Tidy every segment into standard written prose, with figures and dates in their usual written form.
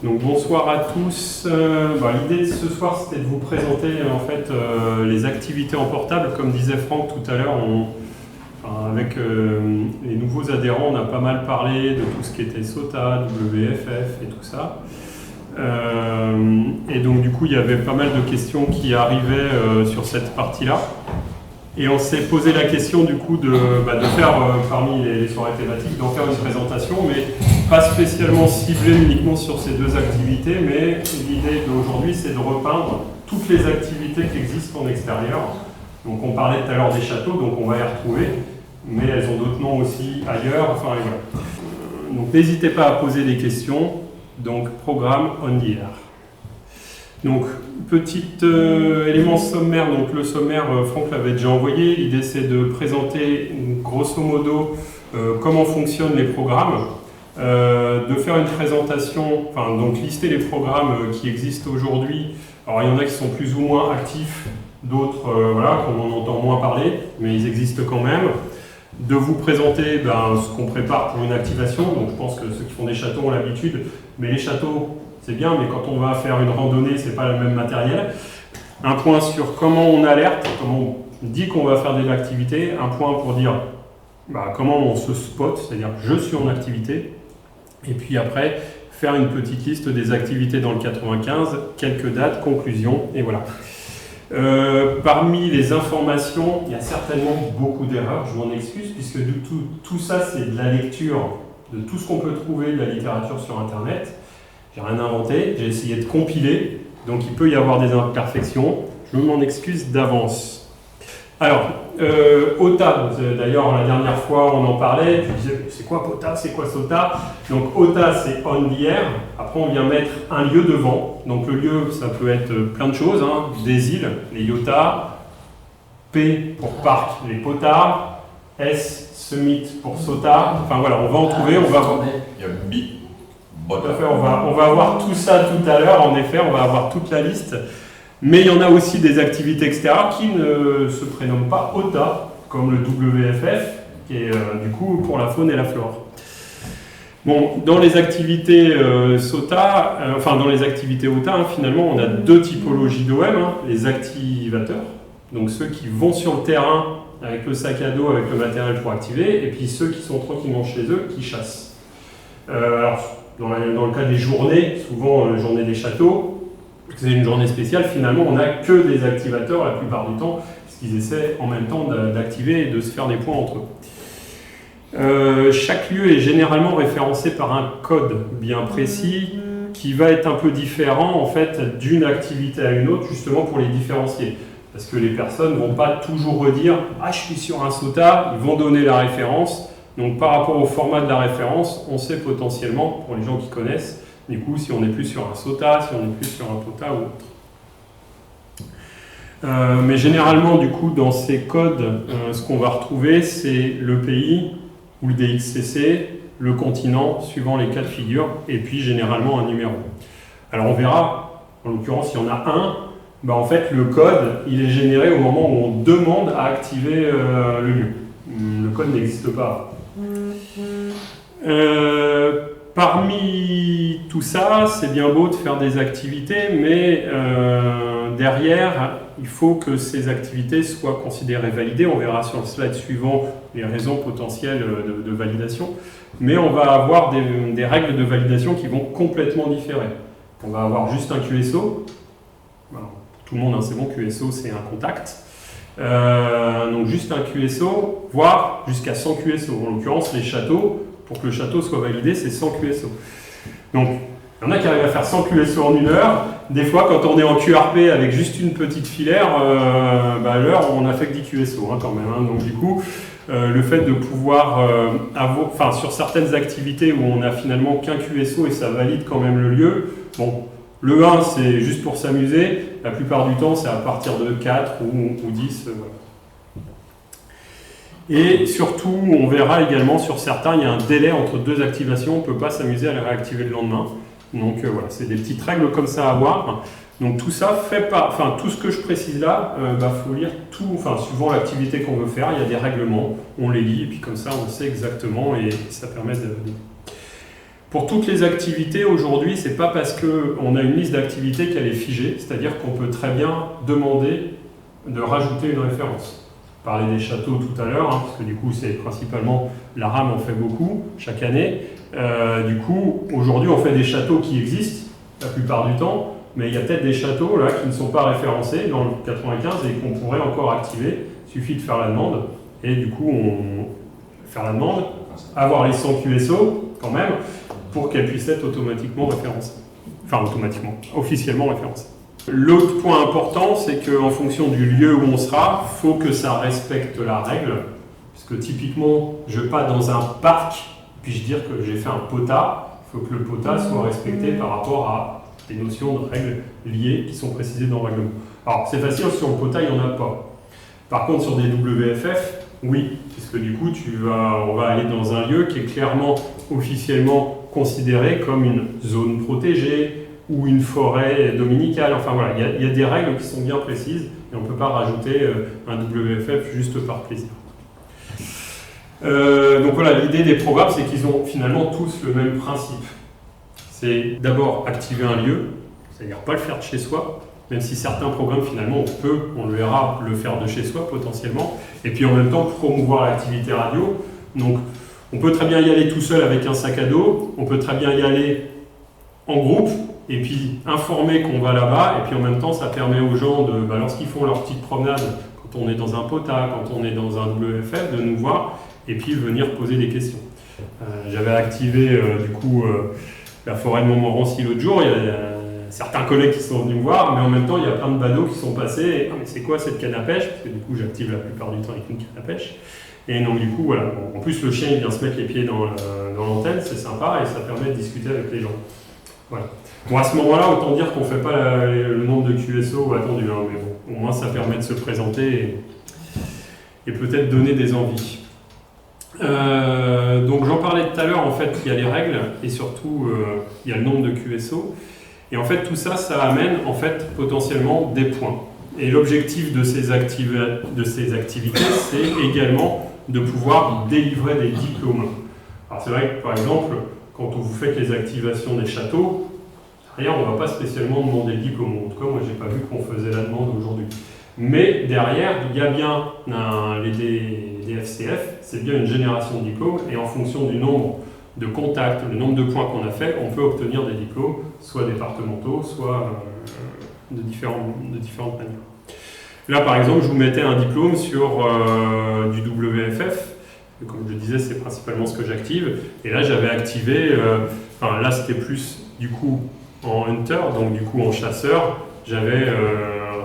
Donc bonsoir à tous. L'idée de ce soir, c'était de vous présenter en fait les activités en portable. Comme disait Franck tout à l'heure, avec les nouveaux adhérents, on a pas mal parlé de tout ce qui était SOTA, WFF et tout ça. Et donc du coup, il y avait pas mal de questions qui arrivaient sur cette partie-là. Et on s'est posé la question du coup de faire, parmi les soirées thématiques, d'en faire une présentation, mais pas spécialement ciblée uniquement sur ces deux activités, mais l'idée d'aujourd'hui, c'est de repeindre toutes les activités qui existent en extérieur. Donc on parlait tout à l'heure des châteaux, donc on va les retrouver, mais elles ont d'autres noms aussi ailleurs, enfin et voilà. Donc n'hésitez pas à poser des questions. Donc programme on the air. Donc, petit élément sommaire. Donc, le sommaire, Franck l'avait déjà envoyé. L'idée, c'est de présenter, grosso modo, comment fonctionnent les programmes, de faire une présentation, donc lister les programmes qui existent aujourd'hui. Alors, il y en a qui sont plus ou moins actifs, d'autres, qu'on en entend moins parler, mais ils existent quand même. De vous présenter ce qu'on prépare pour une activation. Donc, je pense que ceux qui font des châteaux ont l'habitude, mais les châteaux, c'est bien, mais quand on va faire une randonnée, c'est pas le même matériel. Un point sur comment on alerte, comment on dit qu'on va faire des activités. Un point pour dire comment on se spot, c'est-à-dire je suis en activité. Et puis après, faire une petite liste des activités dans le 95, quelques dates, conclusions, et voilà. Parmi les informations, il y a certainement beaucoup d'erreurs, je m'en excuse, puisque tout ça, c'est de la lecture de tout ce qu'on peut trouver de la littérature sur Internet. J'ai rien inventé, j'ai essayé de compiler, donc il peut y avoir des imperfections, je m'en excuse d'avance. Alors, OTA, d'ailleurs la dernière fois on en parlait, je disais c'est quoi POTA, c'est quoi SOTA? Donc OTA c'est on the air, après on vient mettre un lieu devant, donc le lieu ça peut être plein de choses, des îles, les IOTA, P pour parc, les potards, S, summit pour SOTA, enfin voilà, on va en trouver, on va voir. Il y a B. Tout à fait, on va voir tout ça tout à l'heure, en effet, on va avoir toute la liste. Mais il y en a aussi des activités, etc., qui ne se prénomment pas OTA, comme le WFF, qui est du coup pour la faune et la flore. Bon, dans les activités SOTA, dans les activités OTA, finalement, on a deux typologies d'OM, les activateurs, donc ceux qui vont sur le terrain avec le sac à dos, avec le matériel pour activer, et puis ceux qui sont tranquillement chez eux, qui chassent. Dans le cas des journées, souvent journée des châteaux, c'est une journée spéciale, finalement on n'a que des activateurs la plupart du temps, puisqu'ils essaient en même temps d'activer et de se faire des points entre eux. Chaque lieu est généralement référencé par un code bien précis qui va être un peu différent en fait d'une activité à une autre, justement pour les différencier. Parce que les personnes ne vont pas toujours redire « Ah, je suis sur un SOTA », ils vont donner la référence. Donc par rapport au format de la référence, on sait potentiellement, pour les gens qui connaissent, du coup si on est plus sur un SOTA, si on est plus sur un POTA ou autre. Mais généralement, du coup, dans ces codes, ce qu'on va retrouver, c'est le pays ou le DXCC, le continent, suivant les cas de figure, et puis généralement un numéro. Alors on verra, en l'occurrence, il y en a un, en fait le code, il est généré au moment où on demande à activer le lieu. Le code n'existe pas. Parmi tout ça, c'est bien beau de faire des activités, mais derrière, il faut que ces activités soient considérées validées. On verra sur le slide suivant les raisons potentielles de validation. Mais on va avoir des règles de validation qui vont complètement différer. On va avoir juste un QSO. Alors, tout le monde, c'est bon, QSO, c'est un contact. Donc juste un QSO, voire jusqu'à 100 QSO. En l'occurrence, les châteaux, pour que le château soit validé, c'est 100 QSO. Donc, il y en a qui arrivent à faire 100 QSO en une heure. Des fois, quand on est en QRP avec juste une petite filaire, à l'heure, on a fait que 10 QSO quand même. Donc du coup, le fait de pouvoir avoir, sur certaines activités où on a finalement qu'un QSO et ça valide quand même le lieu, bon, le 1, c'est juste pour s'amuser. La plupart du temps, c'est à partir de 4 ou 10. Voilà. Et surtout, on verra également sur certains, il y a un délai entre deux activations. On ne peut pas s'amuser à les réactiver le lendemain. Donc voilà, c'est des petites règles comme ça à avoir. Donc tout ça tout ce que je précise là, faut lire tout, suivant l'activité qu'on veut faire, il y a des règlements, on les lit et puis comme ça on sait exactement et ça permet de... Pour toutes les activités, aujourd'hui, c'est pas parce qu'on a une liste d'activités qu'elle est figée, c'est-à-dire qu'on peut très bien demander de rajouter une référence. On parlait des châteaux tout à l'heure, parce que du coup, c'est principalement, la RAM en fait beaucoup chaque année. Du coup, aujourd'hui, on fait des châteaux qui existent la plupart du temps, mais il y a peut-être des châteaux là, qui ne sont pas référencés dans le 95 et qu'on pourrait encore activer. Il suffit de faire la demande, et du coup, faire la demande, avoir les 100 QSO quand même, pour qu'elle puisse être automatiquement référencée. Enfin, automatiquement, officiellement référencée. L'autre point important, c'est qu'en fonction du lieu où on sera, il faut que ça respecte la règle. Puisque typiquement, je ne vais pas dans un parc, puis-je dire que j'ai fait un POTA, il faut que le POTA soit respecté par rapport à des notions de règles liées qui sont précisées dans le règlement. Alors, c'est facile, sur le POTA, il n'y en a pas. Par contre, sur des WFF, oui, puisque du coup, on va aller dans un lieu qui est clairement, officiellement considéré comme une zone protégée ou une forêt dominicale. Enfin voilà, il y a des règles qui sont bien précises et on ne peut pas rajouter un WFF juste par plaisir. Donc voilà, l'idée des programmes, c'est qu'ils ont finalement tous le même principe. C'est d'abord activer un lieu, c'est-à-dire pas le faire de chez soi, même si certains programmes finalement on le verra, le faire de chez soi potentiellement, et puis en même temps promouvoir l'activité radio. Donc on peut très bien y aller tout seul avec un sac à dos, on peut très bien y aller en groupe, et puis informer qu'on va là-bas, et puis en même temps ça permet aux gens, lorsqu'ils font leur petite promenade, quand on est dans un POTA, quand on est dans un WFF, de nous voir, et puis venir poser des questions. J'avais activé la forêt de Montmorency l'autre jour, il y a certains collègues qui sont venus me voir, mais en même temps il y a plein de badauds qui sont passés, mais c'est quoi cette canne à pêche? Parce que du coup j'active la plupart du temps avec une canne à pêche. Et donc du coup, voilà. Bon, en plus le chien il vient se mettre les pieds dans l'antenne, c'est sympa et ça permet de discuter avec les gens. Voilà. Bon, à ce moment-là, autant dire qu'on ne fait pas le nombre de QSO attendu, hein, mais bon, au moins ça permet de se présenter et peut-être donner des envies. Donc j'en parlais tout à l'heure, en fait, il y a les règles et surtout il y a le nombre de QSO. Et en fait, tout ça, ça amène en fait potentiellement des points. Et l'objectif de ces activités, c'est également de pouvoir délivrer des diplômes. Alors c'est vrai que par exemple, quand vous faites les activations des châteaux, derrière on ne va pas spécialement demander le diplôme. En tout cas, moi j'ai pas vu qu'on faisait la demande aujourd'hui. Mais derrière, il y a bien les FCF, c'est bien une génération de diplômes, et en fonction du nombre de contacts, le nombre de points qu'on a fait, on peut obtenir des diplômes, soit départementaux, soit de différentes manières. Là, par exemple, je vous mettais un diplôme sur du WFF. Comme je le disais, c'est principalement ce que j'active. Et là, j'avais activé, là, c'était plus du coup en hunter, donc du coup en chasseur. J'avais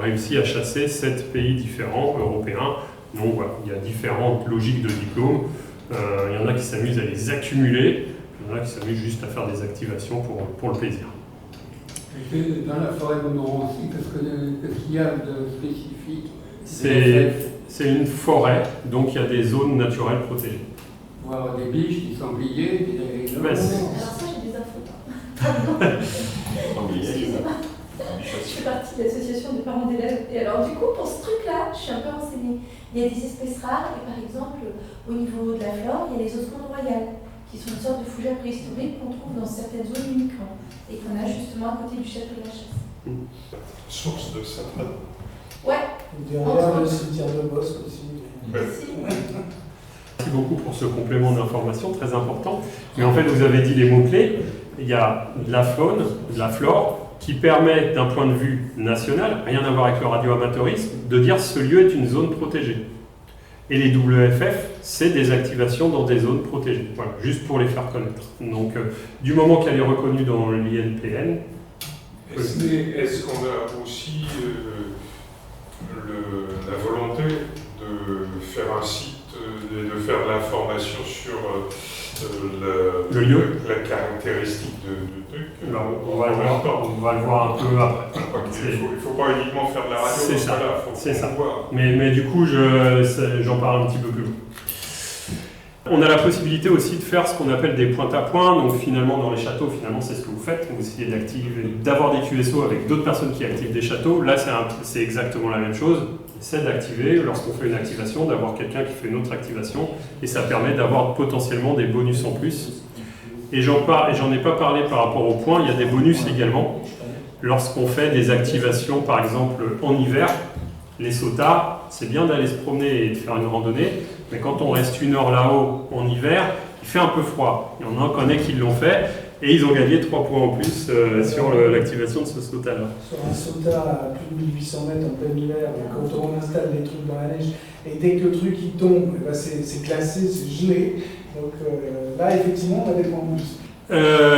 réussi à chasser 7 pays différents européens. Donc voilà, il y a différentes logiques de diplômes. Il y en a qui s'amusent à les accumuler, il y en a qui s'amusent juste à faire des activations pour le plaisir. Dans la forêt de Montmorency, qu'est-ce qu'il y a de spécifique? C'est une forêt, donc il y a des zones naturelles protégées. On va avoir des biches, des sangliers, des... Alors ça, j'ai des infos. Je fais partie de l'association des parents d'élèves. Et alors du coup, pour ce truc-là, je suis un peu renseignée. Il y a des espèces rares, et par exemple, au niveau de la flore, il y a les osmondes royales, qui sont une sorte de fougères préhistoriques qu'on trouve dans certaines zones uniques, et qu'on a justement à côté du château de la Chasse. Source de sapin. Ouais. Derrière le cimetière de Bosque aussi. Merci. Merci beaucoup pour ce complément d'information très important. Mais en fait, vous avez dit les mots-clés. Il y a de la faune, de la flore, qui permet, d'un point de vue national, rien à voir avec le radioamateurisme, de dire ce lieu est une zone protégée. Et les WFF, c'est des activations dans des zones protégées. Voilà, juste pour les faire connaître. Donc, du moment qu'elle est reconnue dans l'INPN... Est-ce qu'on a aussi la volonté de faire un site, de faire de l'information sur le lieu, la caractéristique de truc? On va le voir un peu après. Il ne faut pas uniquement faire de la radio. C'est ça. C'est ça. Mais du coup, j'en parle un petit peu plus loin. On a la possibilité aussi de faire ce qu'on appelle des points à points. Donc finalement, dans les châteaux, c'est ce que vous faites. Vous essayez d'avoir des QSO avec d'autres personnes qui activent des châteaux. Là, c'est exactement la même chose. C'est d'activer, lorsqu'on fait une activation, d'avoir quelqu'un qui fait une autre activation. Et ça permet d'avoir potentiellement des bonus en plus. Et j'en ai pas parlé par rapport au point, il y a des bonus également. Lorsqu'on fait des activations, par exemple en hiver, les sautas, c'est bien d'aller se promener et de faire une randonnée, mais quand on reste 1 heure là-haut en hiver, il fait un peu froid. Il y en a qu'on connaît qui l'ont fait, et ils ont gagné 3 points en plus sur l'activation de ce sauta-là. Sur un sauta à plus de 1800 mètres en plein hiver, quand on installe des trucs dans la neige, et dès que le truc il tombe, eh ben c'est glacé, c'est gelé. Donc là, effectivement, on a des points en plus.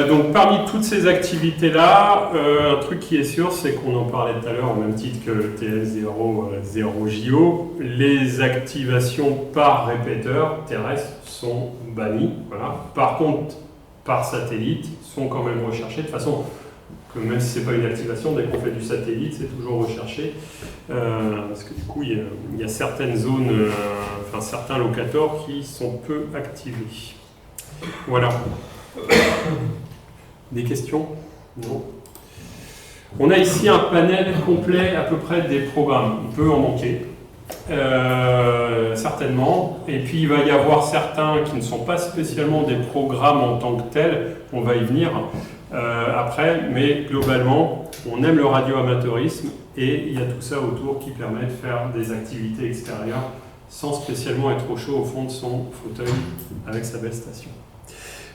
Donc parmi toutes ces activités-là, un truc qui est sûr, c'est qu'on en parlait tout à l'heure, au même titre que le TL0JO, les activations par répéteur terrestre sont bannies. Voilà. Par contre, par satellite, sont quand même recherchées. De toute façon, que même si ce n'est pas une activation, dès qu'on fait du satellite, c'est toujours recherché. Parce que du coup, il y a certaines zones, certains locators qui sont peu activés. Voilà. Des questions? Non. On a ici un panel complet à peu près des programmes. Il peut en manquer, certainement. Et puis il va y avoir certains qui ne sont pas spécialement des programmes en tant que tels. On va y venir après, mais globalement, on aime le radioamateurisme et il y a tout ça autour qui permet de faire des activités extérieures sans spécialement être au chaud au fond de son fauteuil avec sa belle station.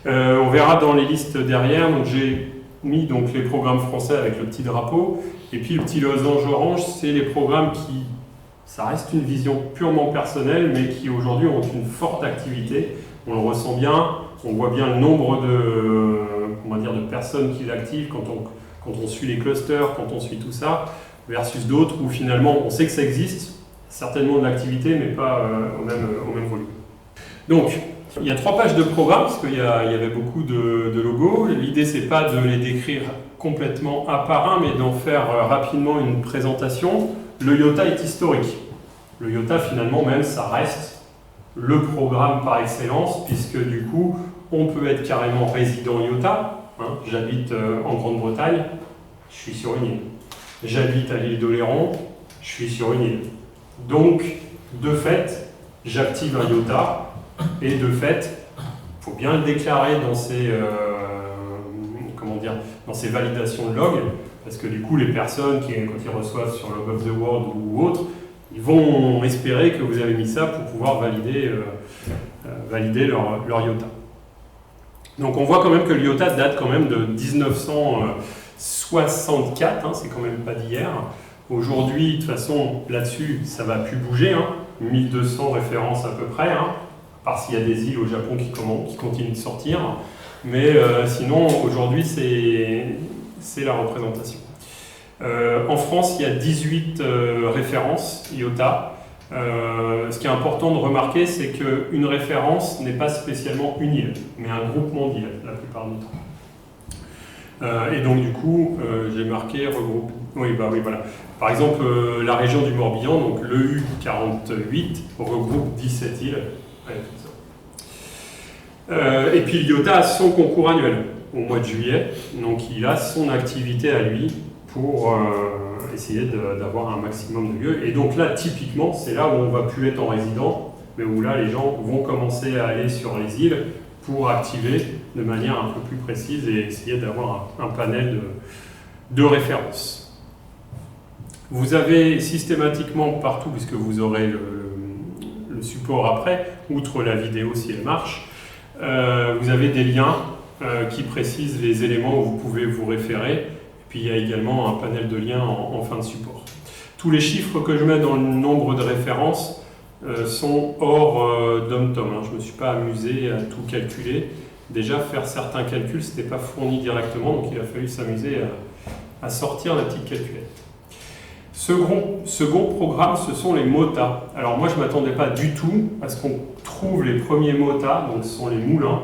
On verra dans les listes derrière, donc j'ai mis donc les programmes français avec le petit drapeau, et puis le petit losange orange, c'est les programmes qui, ça reste une vision purement personnelle, mais qui aujourd'hui ont une forte activité. On le ressent bien, on voit bien le nombre de personnes qui l'activent quand on suit les clusters, quand on suit tout ça, versus d'autres où finalement on sait que ça existe, certainement de l'activité, mais pas au même volume. Donc, il y a 3 pages de programme, parce qu'il y avait beaucoup de logos. L'idée, c'est pas de les décrire complètement un par un, mais d'en faire rapidement une présentation. Le IOTA est historique. Le IOTA, finalement, même, ça reste le programme par excellence, puisque du coup, on peut être carrément résident IOTA. Hein. J'habite en Grande-Bretagne, je suis sur une île. J'habite à l'île d'Oléron, je suis sur une île. Donc, de fait, j'active un IOTA. Et de fait, il faut bien le déclarer dans ces validations de log, parce que du coup, les personnes quand ils reçoivent sur Log of the World ou autre, ils vont espérer que vous avez mis ça pour pouvoir valider leur IOTA. Donc on voit quand même que l'IOTA date quand même de 1964, c'est quand même pas d'hier. Aujourd'hui, de toute façon, là-dessus, ça va plus bouger, 1200 références à peu près, à part s'il y a des îles au Japon qui continuent de sortir. Mais sinon, aujourd'hui, c'est la représentation. En France, il y a 18 références IOTA. Ce qui est important de remarquer, c'est qu'une référence n'est pas spécialement une île, mais un groupement d'îles, la plupart du temps. Et donc, du coup, j'ai marqué regroupe. Oui, voilà. Par exemple, la région du Morbihan, donc le U48, regroupe 17 îles. Ouais, tout ça. Et puis l'IOTA a son concours annuel au mois de juillet, donc il a son activité à lui pour essayer d'avoir un maximum de lieux. Et donc là, typiquement, c'est là où on ne va plus être en résident, mais où là, les gens vont commencer à aller sur les îles pour activer de manière un peu plus précise et essayer d'avoir un panel de références. Vous avez systématiquement partout, puisque vous aurez le support après, outre la vidéo si elle marche, vous avez des liens qui précisent les éléments où vous pouvez vous référer. Et puis il y a également un panel de liens en fin de support. Tous les chiffres que je mets dans le nombre de références sont hors DOM-TOM. Je ne me suis pas amusé à tout calculer. Déjà, faire certains calculs, ce n'était pas fourni directement, donc il a fallu s'amuser à sortir la petite calculette. Second programme, ce sont les MOTA. Alors moi, je ne m'attendais pas du tout à ce qu'on trouve les premiers MOTA, donc ce sont les moulins,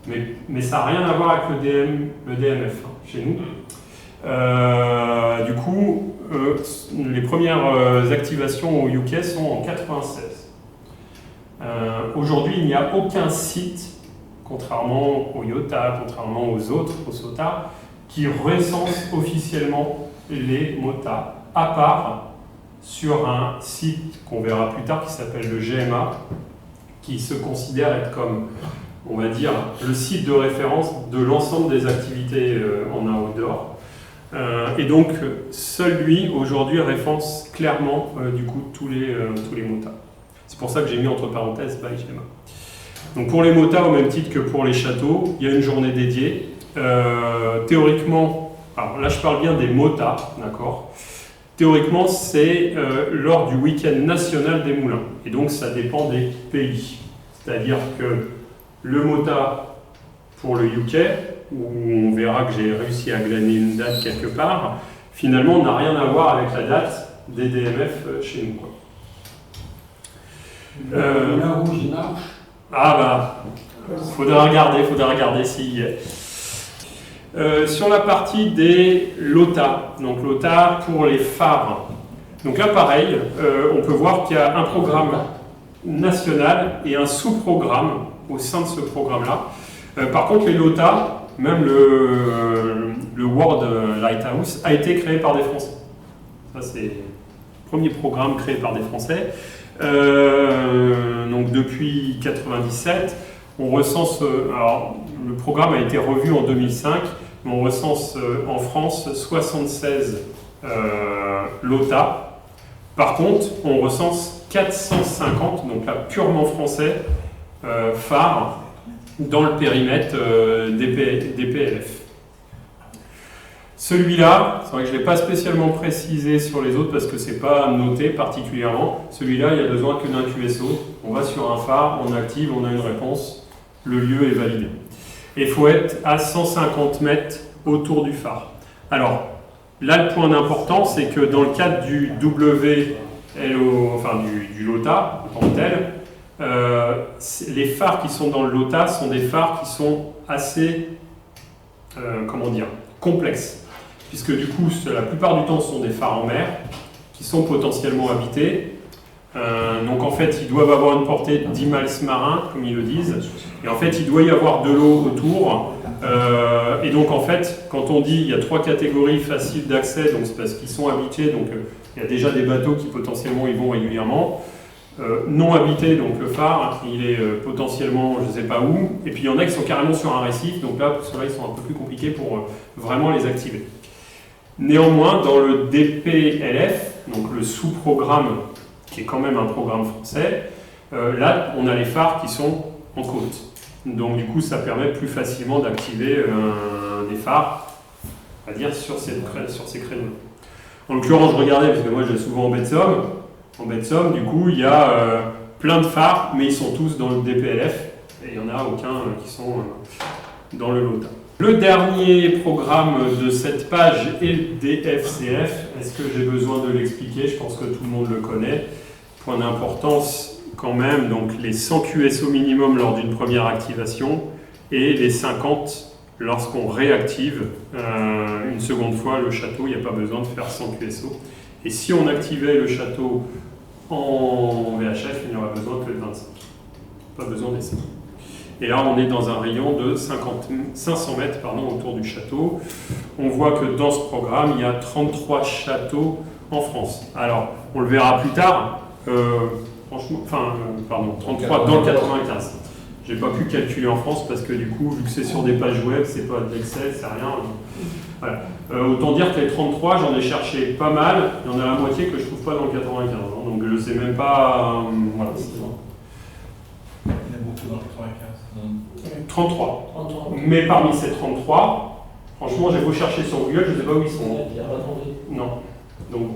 mais ça n'a rien à voir avec le DMF chez nous. Du coup, les premières activations au UK sont en 96. Aujourd'hui, il n'y a aucun site, contrairement au IOTA, contrairement aux autres, au SOTA, qui recense officiellement les MOTA, à part sur un site qu'on verra plus tard qui s'appelle le GMA, qui se considère être comme on va dire, le site de référence de l'ensemble des activités en outdoor. Et donc, seul lui, aujourd'hui, référence clairement, du coup, tous les MOTA. C'est pour ça que j'ai mis entre parenthèses by GEMA. Donc, pour les MOTA, au même titre que pour les châteaux, il y a une journée dédiée. Théoriquement, alors là, je parle bien des MOTA, d'accord ? Théoriquement, c'est lors du week-end national des moulins. Et donc, ça dépend des pays. C'est-à-dire que le MOTA pour le UK, où on verra que j'ai réussi à glaner une date quelque part, finalement, n'a rien à voir avec la date des DMF chez nous. Le moulin rouge, il marche. Ah bah, faudra regarder s'il y est. Sur la partie des LOTA, donc LOTA pour les phares. Donc là, pareil, on peut voir qu'il y a un programme national et un sous-programme au sein de ce programme-là. Par contre, les LOTA, même le World Lighthouse, a été créé par des Français. Ça, c'est le premier programme créé par des Français. Donc depuis 1997, on recense. Alors, le programme a été revu en 2005, mais on recense en France 76 LOTA. Par contre, on recense 450, donc là purement français, phares dans le périmètre des PLF. Celui-là, c'est vrai que je ne l'ai pas spécialement précisé sur les autres parce que ce n'est pas noté particulièrement. Celui-là, il n'y a besoin que d'un QSO. On va sur un phare, on active, on a une réponse, le lieu est validé. Et il faut être à 150 mètres autour du phare. Alors, là, le point d'important, c'est que dans le cadre du WLO, enfin du LOTA en tant que tel, les phares qui sont dans le LOTA sont des phares qui sont assez, complexes. Puisque du coup, la plupart du temps, ce sont des phares en mer qui sont potentiellement habités. Donc en fait, ils doivent avoir une portée de 10 miles marins, comme ils le disent. Et en fait, il doit y avoir de l'eau autour. Et donc en fait, quand on dit il y a 3 catégories faciles d'accès, donc c'est parce qu'ils sont habités, donc il y a déjà des bateaux qui potentiellement y vont régulièrement. Non habités, donc le phare, il est potentiellement je ne sais pas où. Et puis il y en a qui sont carrément sur un récif, donc là, pour cela, ils sont un peu plus compliqués pour vraiment les activer. Néanmoins, dans le DPLF, donc le sous-programme, qui est quand même un programme français, là, on a les phares qui sont en côte. Donc du coup, ça permet plus facilement d'activer des phares, on va dire, sur ces créneaux. En l'occurrence, je regardais, parce que moi, je vais souvent en baie de Somme. En baie de Somme, du coup, il y a plein de phares, mais ils sont tous dans le DPLF, et il n'y en a aucun qui sont dans le LOTA. Le dernier programme de cette page est le DFCF. Est-ce que j'ai besoin de l'expliquer? Je pense que tout le monde le connaît. Point d'importance quand même, donc les 100 QSO minimum lors d'une première activation et les 50 lorsqu'on réactive une seconde fois le château. Il n'y a pas besoin de faire 100 QSO. Et si on activait le château en VHF, il n'y aurait besoin que de 25. Pas besoin des 100. Et là, on est dans un rayon de 500 mètres autour du château. On voit que dans ce programme, il y a 33 châteaux en France. Alors, on le verra plus tard, 33 dans le 95. J'ai pas pu calculer en France parce que du coup, vu que c'est sur des pages web, c'est pas de l'Excel, c'est rien. Voilà. Autant dire que les 33, j'en ai cherché pas mal. Il y en a la moitié que je trouve pas dans le 95. Donc je sais même pas. Voilà. Il y en a beaucoup dans le 95. 33. Mais parmi ces 33, franchement, j'ai beau chercher sur Google, je ne sais pas où ils sont. Non. Donc.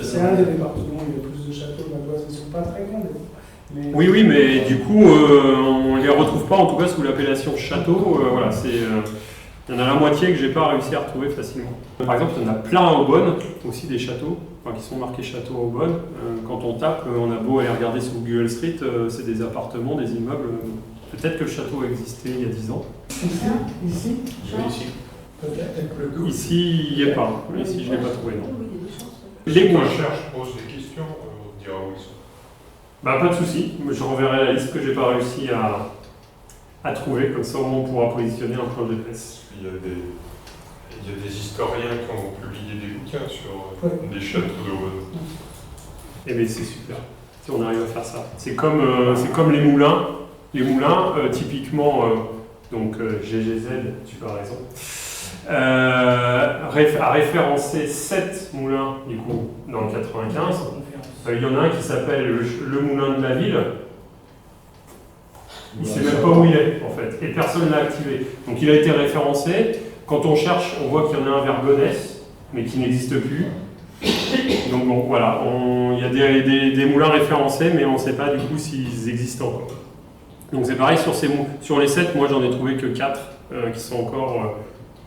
C'est un des départements où il y a plus de châteaux de la Boise, ils ne sont pas très grands. Mais... Oui, mais du coup, on ne les retrouve pas, en tout cas sous l'appellation château. Voilà, il y en a la moitié que je n'ai pas réussi à retrouver facilement. Par exemple, il y en a plein à Aubonne, aussi des châteaux, qui sont marqués château à Aubonne. Quand on tape, on a beau aller regarder sur Google Street, c'est des appartements, des immeubles. Peut-être que le château existait il y a 10 ans. Ici Ici. Peut-être. Ici, il n'y est pas. Ici, je ne l'ai pas trouvé, non. Les points cherche, pose des questions, on dira où ils sont. Pas de souci, je renverrai la liste que j'ai pas réussi à trouver, comme ça on pourra positionner un plan de presse. Il y a des historiens qui ont publié des bouquins sur des châteaux de Aubonne. Eh bien c'est super, si on arrive à faire ça. C'est comme les moulins, Les moulins, typiquement, donc GGZ, tu as raison, a référencé 7 moulins du coup dans le 95. Il y en a un qui s'appelle le moulin de la ville. Il ne sait même pas où il est en fait, et personne ne l'a activé. Donc il a été référencé. Quand on cherche, on voit qu'il y en a un vers Gonesse, mais qui n'existe plus. Donc bon, voilà, il y a des moulins référencés, mais on ne sait pas du coup s'ils existent encore. Donc c'est pareil, sur les 7, moi j'en ai trouvé que 4 qui sont encore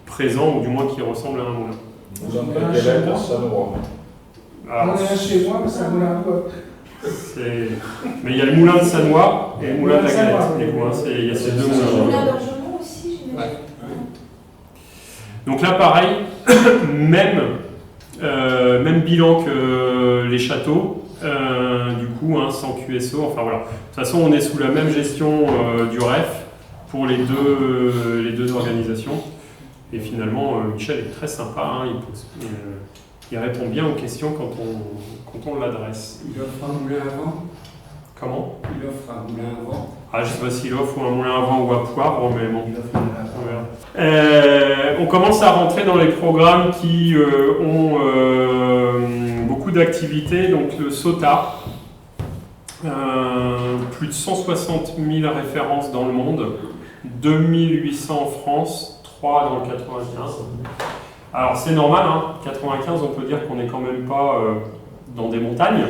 présents, ou du moins qui ressemblent à un moulin. Vous en faites des lettres, ça nous rend. On est un chez moi, mais c'est un moulin à quoi? Mais il y a le moulin de Sanois et le moulin de la Galette. Il y a ces deux Le moulins. moulin d'Orgemont aussi, j'imagine. Donc là, pareil, même bilan que les châteaux, du coup, sans QSO. Enfin voilà. De toute façon, on est sous la même gestion du REF pour les deux organisations. Et finalement, Michel est très sympa. Il répond bien aux questions quand on l'adresse. Il offre un moulin à vent. Comment? Il offre un moulin à vent. Je ne sais pas s'il offre un moulin à vent ou à poivre, mais bon. Il offre un moulin à vent. On commence à rentrer dans les programmes qui ont beaucoup d'activités. Donc le SOTA, plus de 160 000 références dans le monde, 2800 en France, 3 dans le 95. Alors c'est normal, 95 on peut dire qu'on n'est quand même pas dans des montagnes.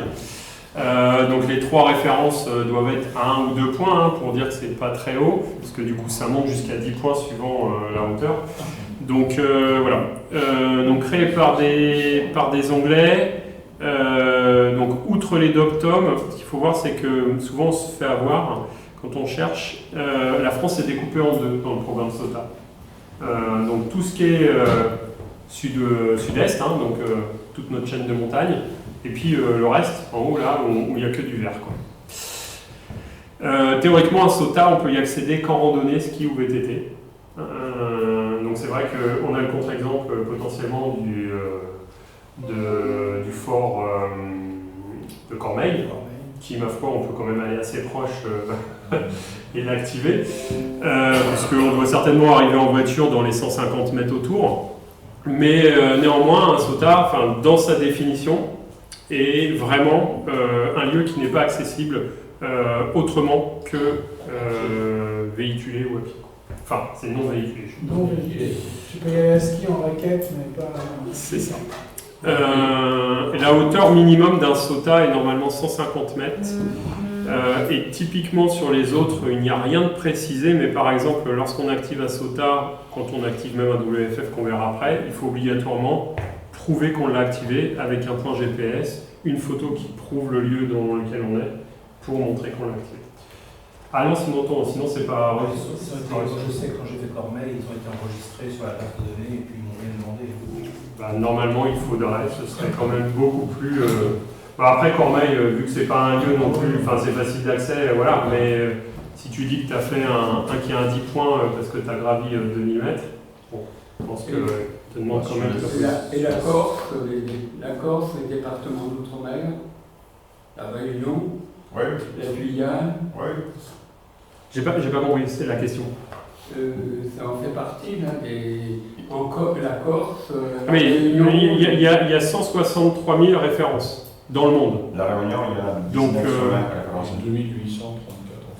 Donc les 3 références doivent être à 1 ou 2 points pour dire que c'est pas très haut, parce que du coup ça monte jusqu'à 10 points suivant la hauteur. Donc voilà. Donc créé par des Anglais. Donc outre les doctomes, ce qu'il faut voir c'est que souvent on se fait avoir quand on cherche. La France est découpée en 2 dans le programme SOTA. Donc tout ce qui est sud-est, donc toute notre chaîne de montagnes, et puis le reste, en haut là, où il n'y a que du vert. Théoriquement, un SOTA, on peut y accéder qu'en randonnée, ski ou VTT. Donc c'est vrai qu'on a le contre-exemple potentiellement du fort de Cormeilles, qui, ma foi, on peut quand même aller assez proche et l'activer, puisqu'on doit certainement arriver en voiture dans les 150 mètres autour. Mais néanmoins, un SOTA, dans sa définition, est vraiment un lieu qui n'est pas accessible autrement que véhiculé ou à pied. Enfin, c'est non véhiculé. Non véhiculé. Tu peux y aller à ski en raquette, mais pas... C'est ça. Et la hauteur minimum d'un SOTA est normalement 150 mètres. Et typiquement sur les autres, il n'y a rien de précisé, mais par exemple, lorsqu'on active un SOTA, quand on active même un WFF qu'on verra après, il faut obligatoirement prouver qu'on l'a activé avec un point GPS, une photo qui prouve le lieu dans lequel on est, pour montrer qu'on l'a activé. Ah non, sinon c'est pas... Je sais que quand j'ai fait Cormeilles, ils ont été enregistrés sur la base de données et puis ils m'ont bien demandé. Normalement, il faudrait, ce serait quand même beaucoup plus... après Cormeilles, vu que c'est pas un lieu non plus, c'est facile d'accès, voilà, mais si tu dis que tu as fait un qui a un 10 points parce que tu as gravi 2000 mètres, bon, je pense que tu te demandes quand même... Et la Corse, les départements d'outre-mer, la Réunion, Ouais. la Guyane. Ouais. J'ai pas compris, c'est la question. Ça en fait partie, là, la Corse. Mais il y a 163 000 références dans le monde. La Réunion, il y a 19 Donc, références. 2834 en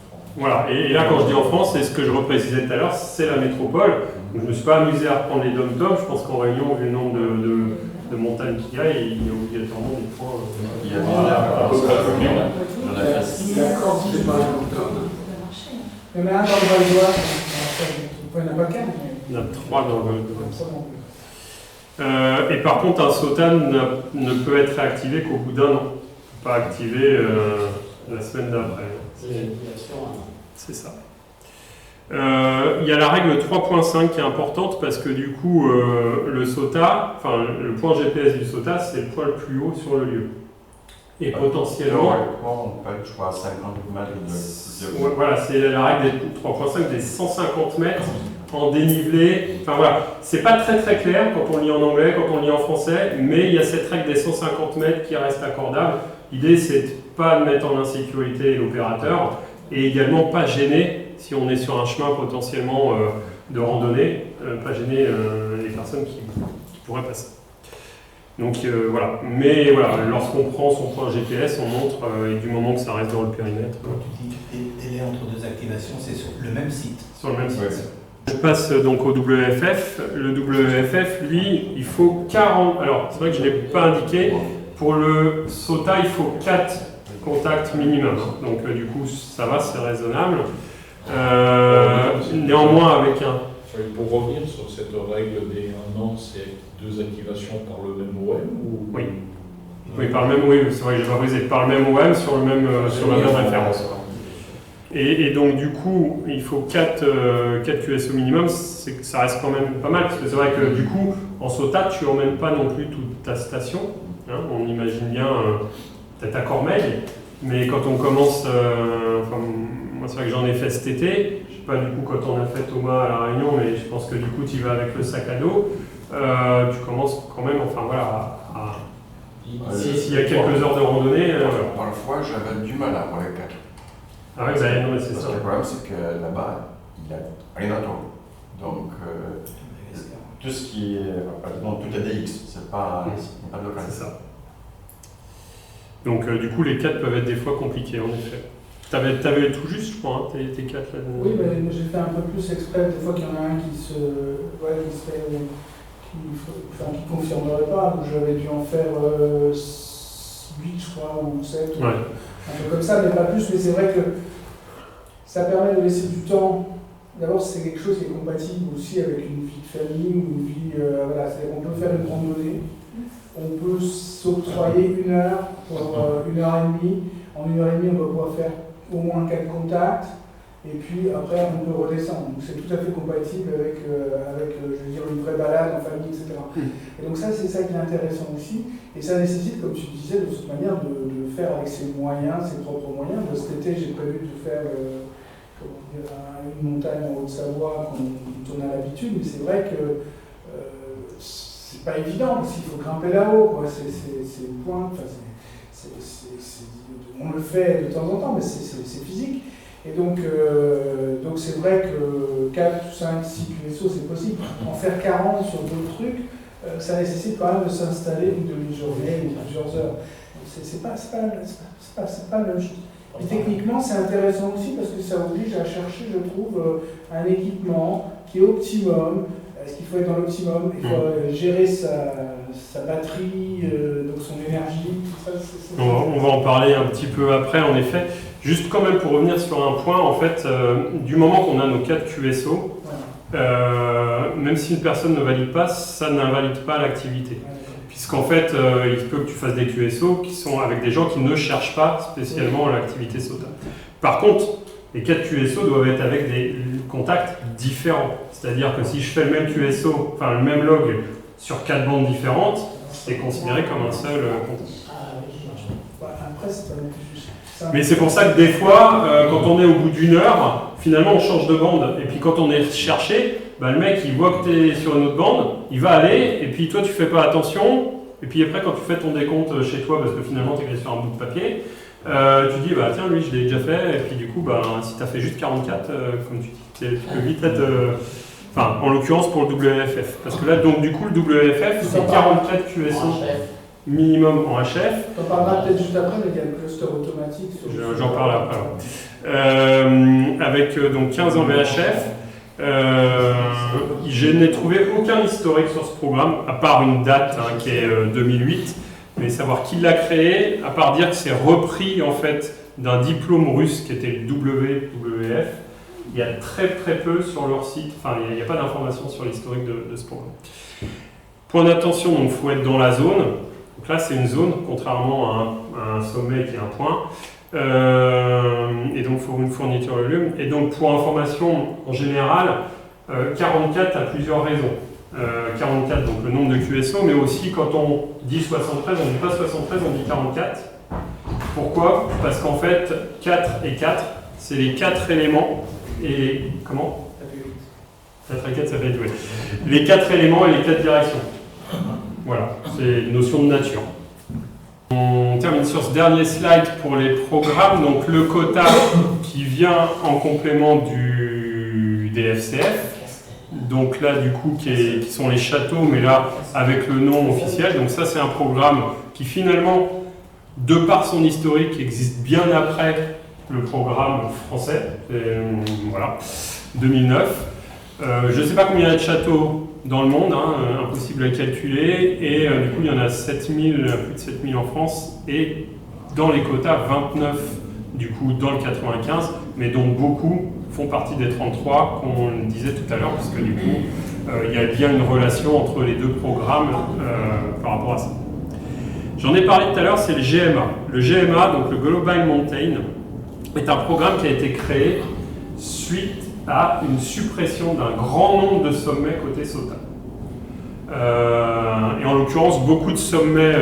France. Voilà, et là quand je dis en France, c'est ce que je reprécisais tout à l'heure, c'est la métropole. Donc, je ne me suis pas amusé à reprendre les dom-toms, je pense qu'en Réunion, vu le nombre de montagnes qu'il y a, il y a obligatoirement des points. Il y a à peu près combien? La Corse, c'est pas un dom-tom. Il y en a un dans le Val d'Oise, il n'y en a pas 4, mais... Il y en a 3 dans le... Ça non plus. Et par contre, un SOTA ne peut être réactivé qu'au bout d'un an. On ne peut pas activer la semaine d'après. C'est ça. Il y a la règle 3.5 qui est importante parce que du coup, le SOTA, le point GPS du SOTA, c'est le point le plus haut sur le lieu. Et potentiellement... On peut être, je crois, à 50 mètres de... Voilà, c'est la règle des 3.5 des 150 mètres en dénivelé. C'est pas très très clair quand on lit en anglais, quand on lit en français, mais il y a cette règle des 150 mètres qui reste accordable. L'idée, c'est de pas mettre en insécurité l'opérateur, et également pas gêner si on est sur un chemin potentiellement de randonnée, pas gêner les personnes qui pourraient passer. Donc voilà, mais voilà, lorsqu'on prend son point GPS, on montre, et du moment que ça reste dans le périmètre. Quand tu dis délai entre deux activations, c'est sur le même site. Sur le même site. Ouais. Je passe donc au WFF. Le WFF, lui, il faut 40. Alors, c'est vrai que je ne l'ai pas indiqué. Pour le SOTA, il faut 4 contacts minimum. Donc, du coup, ça va, c'est raisonnable. Néanmoins, avec un. Pour revenir sur cette règle des 1 an, c'est 2 activations par le même OM ou... Oui. Oui, par le même, oui, c'est vrai que j'ai pas brisé. Par le même OM sur la même référence. Et donc du coup, il faut 4 QSO minimum, ça reste quand même pas mal, parce que c'est vrai que du coup, en SOTA, tu n'emmènes pas non plus toute ta station. Hein, on imagine bien peut-être à Cormeilles, mais quand on commence, moi c'est vrai que j'en ai fait cet été, je sais pas du coup quand on a fait Thomas à La Réunion, mais je pense que du coup tu y vas avec le sac à dos, tu commences quand même, enfin voilà, s'il y a quelques heures de randonnée. Parfois, j'avais du mal à avoir les 4. Ah oui, bah, non, c'est Parce ça. que le problème, c'est que là-bas, il n'y a rien autour. Donc, tout ce qui est. Pratiquement tout est DX, c'est pas local. C'est ça. Donc, du coup, les 4 peuvent être des fois compliqués, en effet. T'avais tout juste, je crois, hein, tes 4 là. Oui, mais j'ai fait un peu plus exprès, des fois qu'il y en a un qui confirmerait pas, donc j'avais dû en faire 8, je crois, ou 7. Ouais. Un peu comme ça, mais pas plus. Mais c'est vrai que ça permet de laisser du temps. D'abord, c'est quelque chose qui est compatible aussi avec une vie de famille ou une vie. Voilà, on peut faire une randonnée, on peut s'octroyer 1 heure pour 1 heure et demie. En 1 heure et demie, on va pouvoir faire au moins 4 contacts. Et puis après, on peut redescendre. Donc c'est tout à fait compatible avec je veux dire, une vraie balade en famille, etc. Et donc ça, c'est ça qui est intéressant aussi. Et ça nécessite, comme tu disais, de toute manière, de faire avec ses moyens, ses propres moyens. Cet été, j'ai prévu de faire une montagne en Haute-Savoie dont on a l'habitude, mais c'est vrai que c'est pas évident, parce qu'il faut grimper là-haut. C'est le point. On le fait de temps en temps, mais c'est physique. Et donc c'est vrai que 4, 5, 6 QSO, c'est possible. En faire 40 sur d'autres trucs, ça nécessite quand même de s'installer une demi-journée ou plusieurs heures. C'est pas le même chose. Et techniquement, c'est intéressant aussi parce que ça oblige à chercher, je trouve, un équipement qui est optimum. Est-ce qu'il faut être dans l'optimum? Il faut gérer sa batterie, donc son énergie, tout ça. On va en parler un petit peu après, en effet. Juste quand même pour revenir sur un point, en fait, du moment qu'on a nos 4 QSO, même si une personne ne valide pas, ça n'invalide pas l'activité. Puisqu'en fait, il se peut que tu fasses des QSO qui sont avec des gens qui ne cherchent pas spécialement l'activité SOTA. Par contre, les 4 QSO doivent être avec des contacts différents. C'est-à-dire que si je fais le même QSO, enfin le même log sur 4 bandes différentes, c'est considéré comme un seul contact. Après, c'est pas non plus juste. Mais c'est pour ça que des fois, quand on est au bout d'1 heure, finalement on change de bande. Et puis quand on est cherché, bah, le mec il voit que tu es sur une autre bande, il va aller, et puis toi tu fais pas attention. Et puis après, quand tu fais ton décompte chez toi, parce que finalement tu es sur un bout de papier, tu dis bah tiens, lui je l'ai déjà fait. Et puis du coup, bah, si tu as fait juste 44, comme tu dis, tu peux vite être. Enfin, en l'occurrence pour le WFF. Parce que là, donc du coup, le WFF, c'est 44 QSO minimum en HF. On parlera peut-être juste après, mais il y a le cluster automatique. J'en parle après. Avec donc 15 en VHF. Je n'ai trouvé aucun historique sur ce programme, à part une date qui est 2008. Mais savoir qui l'a créé, à part dire que c'est repris en fait d'un diplôme russe qui était le WWF. Il y a très peu sur leur site, enfin il n'y a pas d'informations sur l'historique de ce programme. Point d'attention, donc il faut être dans la zone. Donc là c'est une zone, contrairement à un sommet qui est un point. Et donc il faut une fourniture de lume. Et donc pour information, en général, 44 a plusieurs raisons. 44, donc le nombre de QSO, mais aussi quand on dit 73, on ne dit pas 73, on dit 44. Pourquoi? Parce qu'en fait, 4 et 4, c'est les 4 éléments. Et comment? 4 et 4, ça fait 8. Les 4 éléments et les 4 directions. Voilà, c'est une notion de nature. On termine sur ce dernier slide pour les programmes. Donc le quota qui vient en complément des FCF. Donc là, du coup, qui sont les châteaux, mais là, avec le nom officiel. Donc ça, c'est un programme qui, finalement, de par son historique, existe bien après le programme français. Voilà, 2009. Je ne sais pas combien il y a de châteaux dans le monde, hein, impossible à calculer. Et du coup, il y en a 7000, plus de 7000 en France. Et dans les quotas, 29 du coup dans le 95, mais dont beaucoup font partie des 33 qu'on disait tout à l'heure, parce que du coup, il y a bien une relation entre les deux programmes par rapport à ça. J'en ai parlé tout à l'heure, c'est le GMA. Le GMA, donc le Global Mountain, est un programme qui a été créé suite à une suppression d'un grand nombre de sommets côté SOTA. Et en l'occurrence, beaucoup de sommets,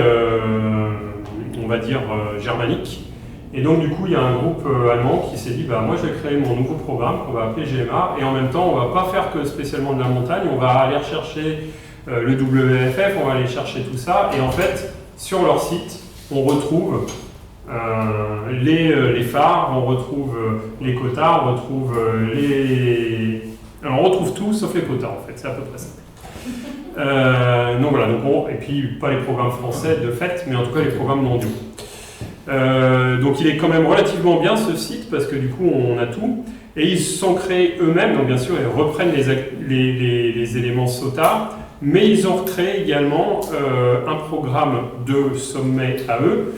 on va dire, germaniques. Et donc, du coup, il y a un groupe allemand qui s'est dit bah, moi, je vais créer mon nouveau programme qu'on va appeler GMA. Et en même temps, on ne va pas faire que spécialement de la montagne, on va aller rechercher le WFF, on va aller chercher tout ça. Et en fait, sur leur site, on retrouve les phares, on retrouve les quotas, on retrouve Alors, on retrouve tout sauf les quotas, en fait. C'est à peu près ça. Donc voilà, et puis pas les programmes français de fait, mais en tout cas les programmes mondiaux. Donc il est quand même relativement bien ce site parce que du coup on a tout et ils se sont créés eux-mêmes, donc bien sûr ils reprennent les éléments SOTA, mais ils ont créé également un programme de sommet à eux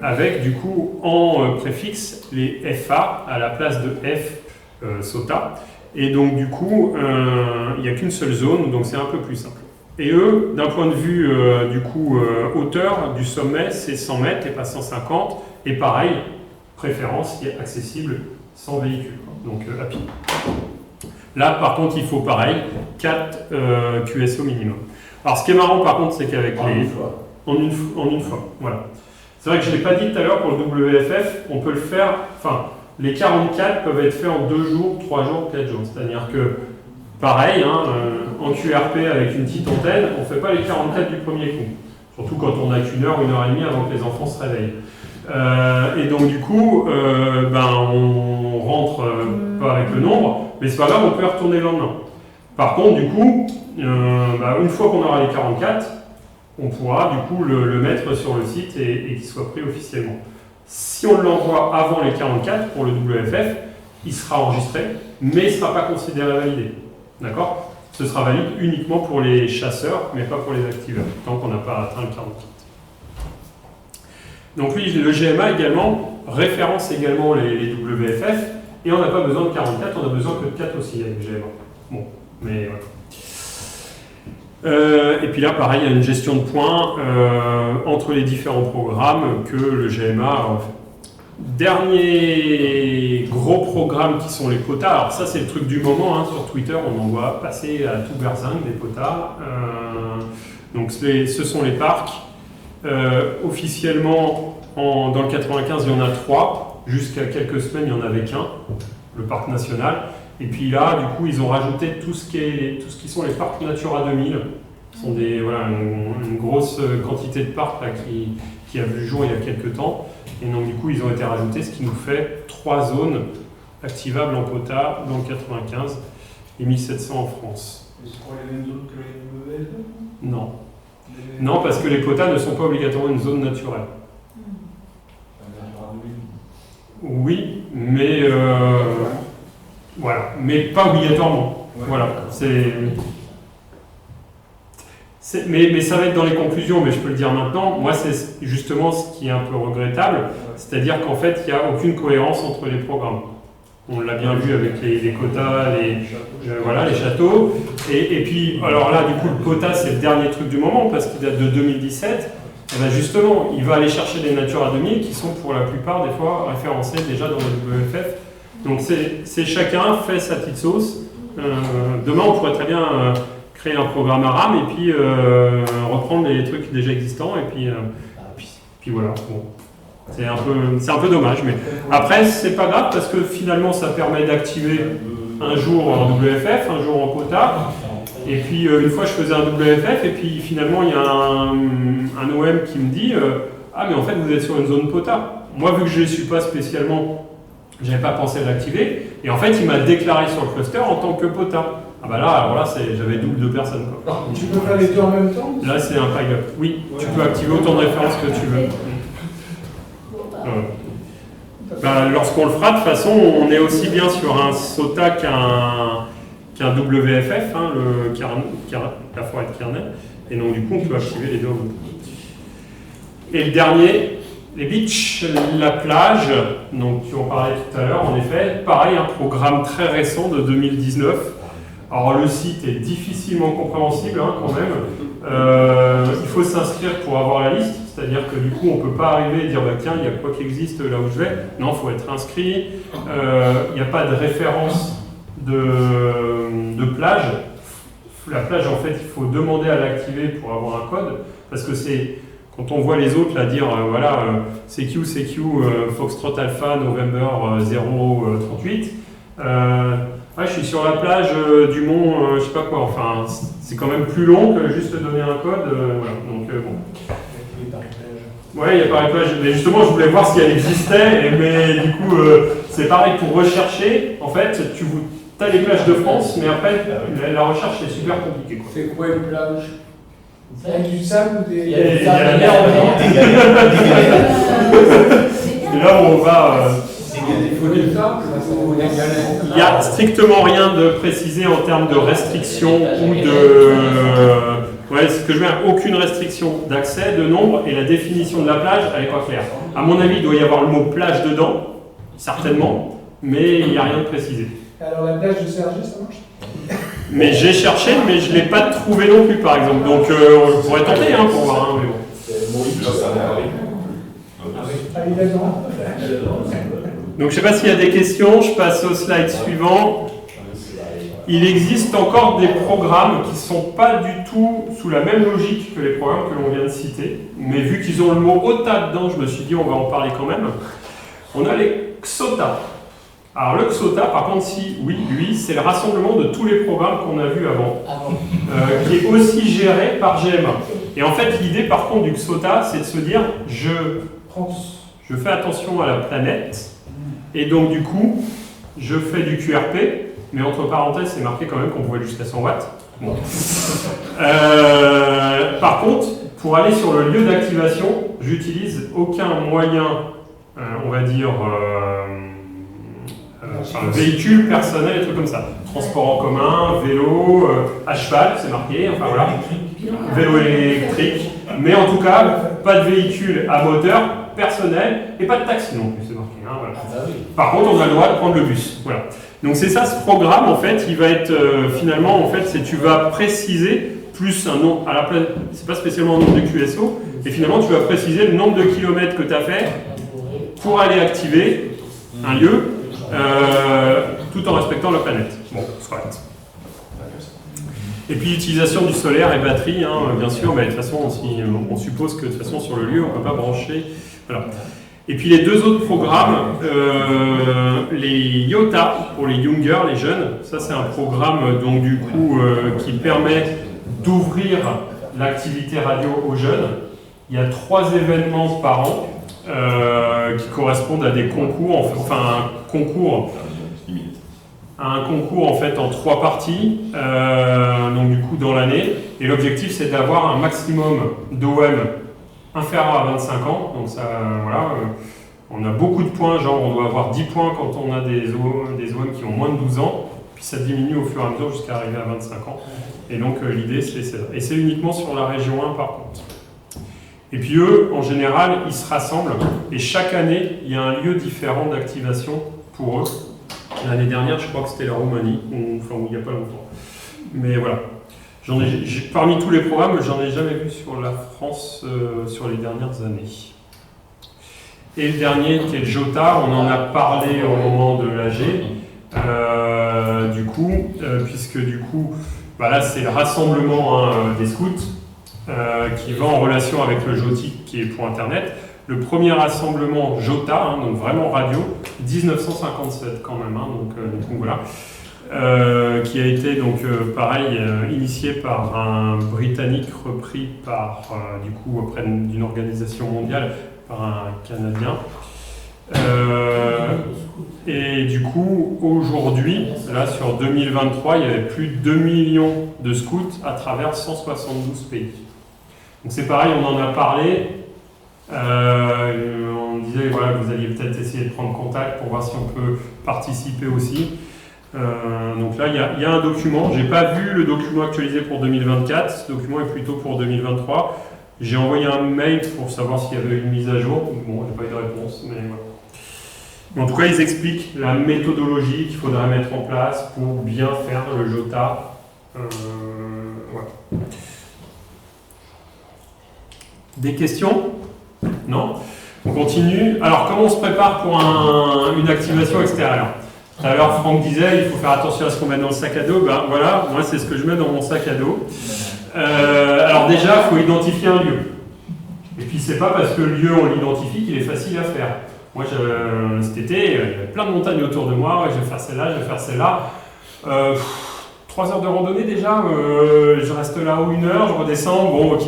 avec du coup en préfixe les FA à la place de F SOTA. Et donc du coup, il n'y a qu'une seule zone, donc c'est un peu plus simple. Et eux, d'un point de vue hauteur du sommet, c'est 100 mètres et pas 150. Et pareil, préférence qui est accessible sans véhicule, donc à pied. Là, par contre, il faut pareil, 4 QSO minimum. Alors ce qui est marrant par contre, c'est qu'avec en une fois, voilà. C'est vrai que je ne l'ai pas dit tout à l'heure, pour le WFF, on peut le faire, les 44 peuvent être faits en 2 jours, 3 jours, 4 jours. C'est-à-dire que, pareil, en QRP avec une petite antenne, on ne fait pas les 44 du premier coup. Surtout quand on n'a qu'une heure et demie avant que les enfants se réveillent. Et donc du coup, on rentre pas avec le nombre, mais c'est pas grave, on peut y retourner le lendemain. Par contre, du coup, une fois qu'on aura les 44, on pourra du coup le mettre sur le site et qu'il soit pris officiellement. Si on l'envoie avant les 44 pour le WFF, il sera enregistré, mais il ne sera pas considéré validé. D'accord ? Ce sera valide uniquement pour les chasseurs, mais pas pour les activeurs, tant qu'on n'a pas atteint le 44. Donc lui, le GMA également référence également les WFF, et on n'a pas besoin de 44, on a besoin que de 4 aussi avec GMA. Bon, mais voilà. Et puis là, pareil, il y a une gestion de points entre les différents programmes que le GMA a fait. Dernier gros programme qui sont les quotas. Alors ça, c'est le truc du moment. Sur Twitter, on en voit passer à tout berzingue des quotas. Donc ce sont les parcs. Officiellement, dans le 95, il y en a 3. Jusqu'à quelques semaines, il n'y en avait qu'un, le parc national. Et puis là, du coup, ils ont rajouté tout ce qui sont les parcs Natura 2000. Ce sont une grosse quantité de parcs là, qui a vu le jour il y a quelques temps. Et donc, du coup, ils ont été rajoutés, ce qui nous fait 3 zones activables en quota dans le 95 et 1700 en France. Et c'est pour les mêmes zones que les WL? Non. Non, parce que les quotas ne sont pas obligatoirement une zone naturelle. Oui, mais voilà, mais pas obligatoirement. Ouais. Voilà, mais ça va être dans les conclusions, mais je peux le dire maintenant. Moi, c'est justement ce qui est un peu regrettable, c'est-à-dire qu'en fait, il n'y a aucune cohérence entre les programmes. On l'a bien vu avec les quotas, les châteaux. Et puis, alors là, du coup, le quota, c'est le dernier truc du moment, parce qu'il date de 2017. Et bien justement, il va aller chercher des Natura 2000 qui sont pour la plupart des fois référencés déjà dans le WFF. Donc c'est chacun fait sa petite sauce. Demain, on pourrait très bien créer un programme ARAM et puis reprendre les trucs déjà existants et puis voilà. Bon. C'est un peu dommage, mais après c'est pas grave parce que finalement ça permet d'activer un jour en WFF, un jour en quota. Et puis une fois je faisais un WFF et puis finalement il y a un OM qui me dit ah mais en fait vous êtes sur une zone quota. Moi vu que je ne suis pas spécialement J'avais pas pensé à l'activer. Et en fait, il m'a déclaré sur le cluster en tant que POTA. Ah bah là, alors là, j'avais double de personnes. Quoi. Tu peux faire les deux en même temps? Là, c'est un pile-up. Oui, tu peux activer autant de références que tu veux. Lorsqu'on le fera, de toute façon, on est aussi bien sur un SOTA qu'un WFF, hein, la forêt de kernel. Et donc, du coup, on peut activer les deux en même temps. Et le dernier, les beaches, la plage, donc tu en parlais tout à l'heure, en effet, pareil, un programme très récent de 2019. Alors le site est difficilement compréhensible hein, quand même. Il faut s'inscrire pour avoir la liste, c'est-à-dire que du coup on ne peut pas arriver et dire bah, tiens, il y a quoi qui existe là où je vais. Non, il faut être inscrit. Il n'y a pas de référence de plage. La plage, en fait, il faut demander à l'activer pour avoir un code, parce que c'est quand on voit les autres là dire voilà CQ Foxtrot Alpha November 038. Ouais, je suis sur la plage du mont, je sais pas quoi, enfin, c'est quand même plus long que juste donner un code, voilà, donc bon. Ouais, il y a Paris-Plage, mais justement, je voulais voir si elle existait, mais du coup, c'est pareil, pour rechercher, en fait, tu as les plages de France, mais après, la recherche est super compliquée. C'est quoi une plage? Avec du sable ou des... Il y a la mer en là où on va... Il faut des sables, il n'y a strictement rien de précisé en termes de restriction ou de... ouais, ce que je veux dire, aucune restriction d'accès, de nombre, et la définition de la plage, elle n'est pas claire. À mon avis, il doit y avoir le mot plage dedans, certainement, mais il n'y a rien de précisé. Alors la plage de Sergi, ça marche? Mais j'ai cherché, mais je ne l'ai pas trouvé non plus, par exemple. Donc on pourrait tenter hein, pour voir, hein, mais bon. Ah, il est dedans. Donc je ne sais pas s'il y a des questions, je passe au slide suivant. Il existe encore des programmes qui ne sont pas du tout sous la même logique que les programmes que l'on vient de citer, mais vu qu'ils ont le mot OTA dedans, je me suis dit on va en parler quand même. On a les XOTA. Alors le XOTA, par contre, lui, c'est le rassemblement de tous les programmes qu'on a vus avant, qui est aussi géré par GMA. Et en fait, l'idée par contre du XOTA, c'est de se dire je fais attention à la planète, et donc du coup, je fais du QRP, mais entre parenthèses, c'est marqué quand même qu'on pouvait jusqu'à 100 watts. Bon. Par contre, pour aller sur le lieu d'activation, j'utilise aucun moyen, on va dire, véhicule personnel, des trucs comme ça. Transport en commun, vélo, à cheval, c'est marqué, enfin voilà. Vélo électrique. Mais en tout cas, pas de véhicule à moteur personnel et pas de taxi non plus, c'est marqué. Hein, voilà. Par contre, on a le droit de prendre le bus. Voilà. Donc c'est ça ce programme, en fait, il va être finalement, en fait, c'est tu vas préciser plus un nom à la place, c'est pas spécialement un nombre de QSO, et finalement tu vas préciser le nombre de kilomètres que tu as fait pour aller activer un lieu tout en respectant la planète. Bon, c'est correct. Et puis l'utilisation du solaire et batterie, hein, bien sûr, mais de toute façon, on suppose que de toute façon sur le lieu, on ne peut pas brancher. Voilà. Et puis les deux autres programmes, les YOTA pour les Younger, les jeunes, ça c'est un programme donc du coup qui permet d'ouvrir l'activité radio aux jeunes. Il y a 3 événements par an qui correspondent à des concours, un concours en fait en 3 parties, donc du coup dans l'année. Et l'objectif c'est d'avoir un maximum d'OM inférieur à 25 ans, donc ça, voilà, on a beaucoup de points, genre on doit avoir 10 points quand on a des OM qui ont moins de 12 ans, puis ça diminue au fur et à mesure jusqu'à arriver à 25 ans. Et donc l'idée c'est ça. Et c'est uniquement sur la région 1 par contre. Et puis eux, en général, ils se rassemblent, et chaque année, il y a un lieu différent d'activation pour eux. L'année dernière, je crois que c'était la Roumanie, enfin il n'y a pas longtemps. Mais voilà. Parmi tous les programmes, j'en ai jamais vu sur la France sur les dernières années. Et le dernier, qui est le JOTA, on en a parlé au moment de l'AG, puisque du coup, bah là c'est le rassemblement des scouts qui va en relation avec le JOTIC qui est pour Internet. Le premier rassemblement JOTA, donc vraiment radio, 1957 quand même, donc voilà. Qui a été donc pareil initié par un Britannique, repris par du coup auprès d'une organisation mondiale par un Canadien. Et du coup, aujourd'hui, là sur 2023, il y avait plus de 2 millions de scouts à travers 172 pays. Donc c'est pareil, on en a parlé. On disait voilà, que vous alliez peut-être essayer de prendre contact pour voir si on peut participer aussi. Donc là, il y a un document. Je n'ai pas vu le document actualisé pour 2024. Ce document est plutôt pour 2023. J'ai envoyé un mail pour savoir s'il y avait une mise à jour. Bon, il n'y a pas eu de réponse, mais voilà. Mais en tout cas, ils expliquent la méthodologie qu'il faudrait mettre en place pour bien faire le JOTA. Voilà. Des questions? Non? On continue. Alors, comment on se prépare pour une activation extérieure? Tout à l'heure, Franck disait, il faut faire attention à ce qu'on met dans le sac à dos. Ben voilà, moi, c'est ce que je mets dans mon sac à dos. Alors déjà, il faut identifier un lieu. Et puis, c'est pas parce que le lieu, on l'identifie qu'il est facile à faire. Moi, cet été, il y avait plein de montagnes autour de moi. Ouais, je vais faire celle-là, je vais faire celle-là. 3 heures de randonnée déjà, je reste là-haut 1 heure, je redescends, bon ok.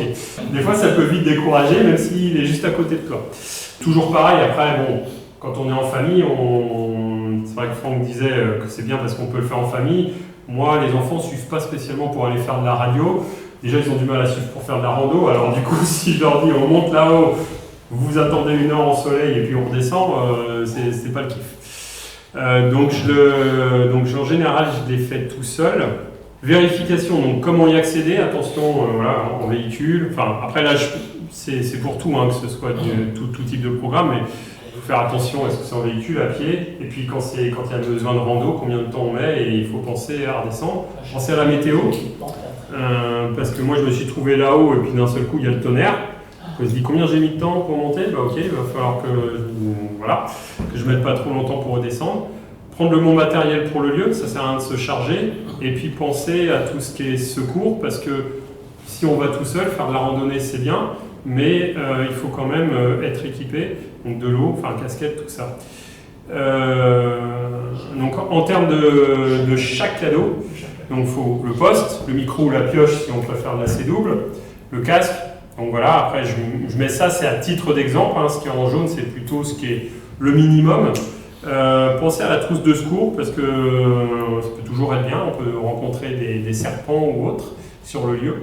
Des fois ça peut vite décourager même s'il est juste à côté de toi. Toujours pareil, après bon, quand on est en famille, c'est vrai que Franck disait que c'est bien parce qu'on peut le faire en famille. Moi les enfants ne suivent pas spécialement pour aller faire de la radio. Déjà ils ont du mal à suivre pour faire de la rando, alors du coup si je leur dis on monte là-haut, vous attendez 1 heure en soleil et puis on redescend, c'est pas le kiff. Donc en général je l'ai fait tout seul. Vérification, donc comment y accéder, attention voilà, en véhicule, enfin après là c'est pour tout, hein, que ce soit tout type de programme, mais il faut faire attention, est-ce que c'est en véhicule, à pied, et puis quand il y a besoin de rando, combien de temps on met, et il faut penser à redescendre, penser à la météo, parce que moi je me suis trouvé là-haut et puis d'un seul coup il y a le tonnerre. Je me dis combien j'ai mis de temps pour monter, bah ok, il va falloir que je mette pas trop longtemps pour redescendre. Prendre le bon matériel pour le lieu, ça sert à rien de se charger, et puis penser à tout ce qui est secours, parce que si on va tout seul, faire de la randonnée c'est bien, mais il faut quand même être équipé, donc de l'eau, enfin casquette, tout ça. Donc en termes de chaque cadeau, donc il faut le poste, le micro ou la pioche si on préfère la C double, le casque. Donc voilà, après je mets ça, c'est à titre d'exemple, hein, ce qui est en jaune c'est plutôt ce qui est le minimum. Pensez à la trousse de secours parce que ça peut toujours être bien, on peut rencontrer des serpents ou autres sur le lieu.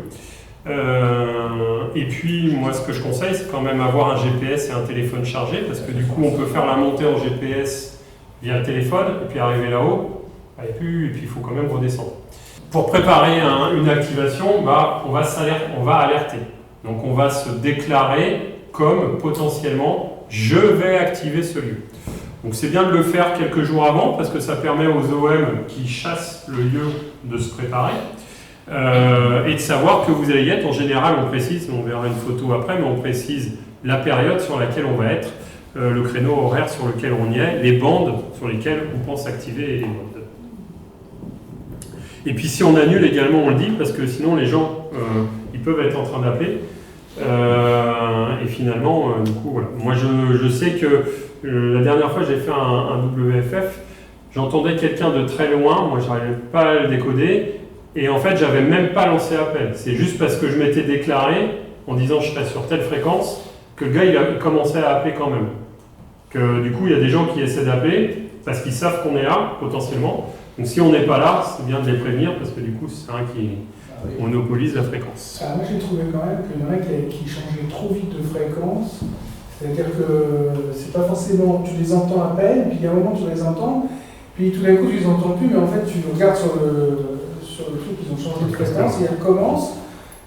Et puis moi ce que je conseille c'est quand même avoir un GPS et un téléphone chargé parce que du coup on peut faire la montée en GPS via le téléphone et puis arriver là-haut, et puis il faut quand même redescendre. Pour préparer une activation, on va alerter. Donc on va se déclarer comme potentiellement je vais activer ce lieu. Donc c'est bien de le faire quelques jours avant parce que ça permet aux OM qui chassent le lieu de se préparer et de savoir que vous allez y être. En général on précise, on verra une photo après, mais on précise la période sur laquelle on va être, le créneau horaire sur lequel on y est, les bandes sur lesquelles on pense activer les bandes. Et puis si on annule également on le dit parce que sinon les gens ils peuvent être en train d'appeler. Et finalement, du coup, voilà. Moi, je sais que la dernière fois, j'ai fait un WFF. J'entendais quelqu'un de très loin. Moi, j'arrivais pas à le décoder. Et en fait, j'avais même pas lancé appel. C'est juste parce que je m'étais déclaré en disant je serai sur telle fréquence que le gars, il a commencé à appeler quand même. Que du coup, il y a des gens qui essaient d'appeler parce qu'ils savent qu'on est là, potentiellement. Donc, si on n'est pas là, c'est bien de les prévenir parce que du coup, c'est un qui monopolise la fréquence. Moi j'ai trouvé quand même qu'il y en a qui changeaient trop vite de fréquence, c'est-à-dire que c'est pas forcément, tu les entends à peine, puis il y a un moment tu les entends, puis tout d'un coup tu les entends plus, mais en fait tu regardes sur le truc, ils ont changé de fréquence, ils recommencent,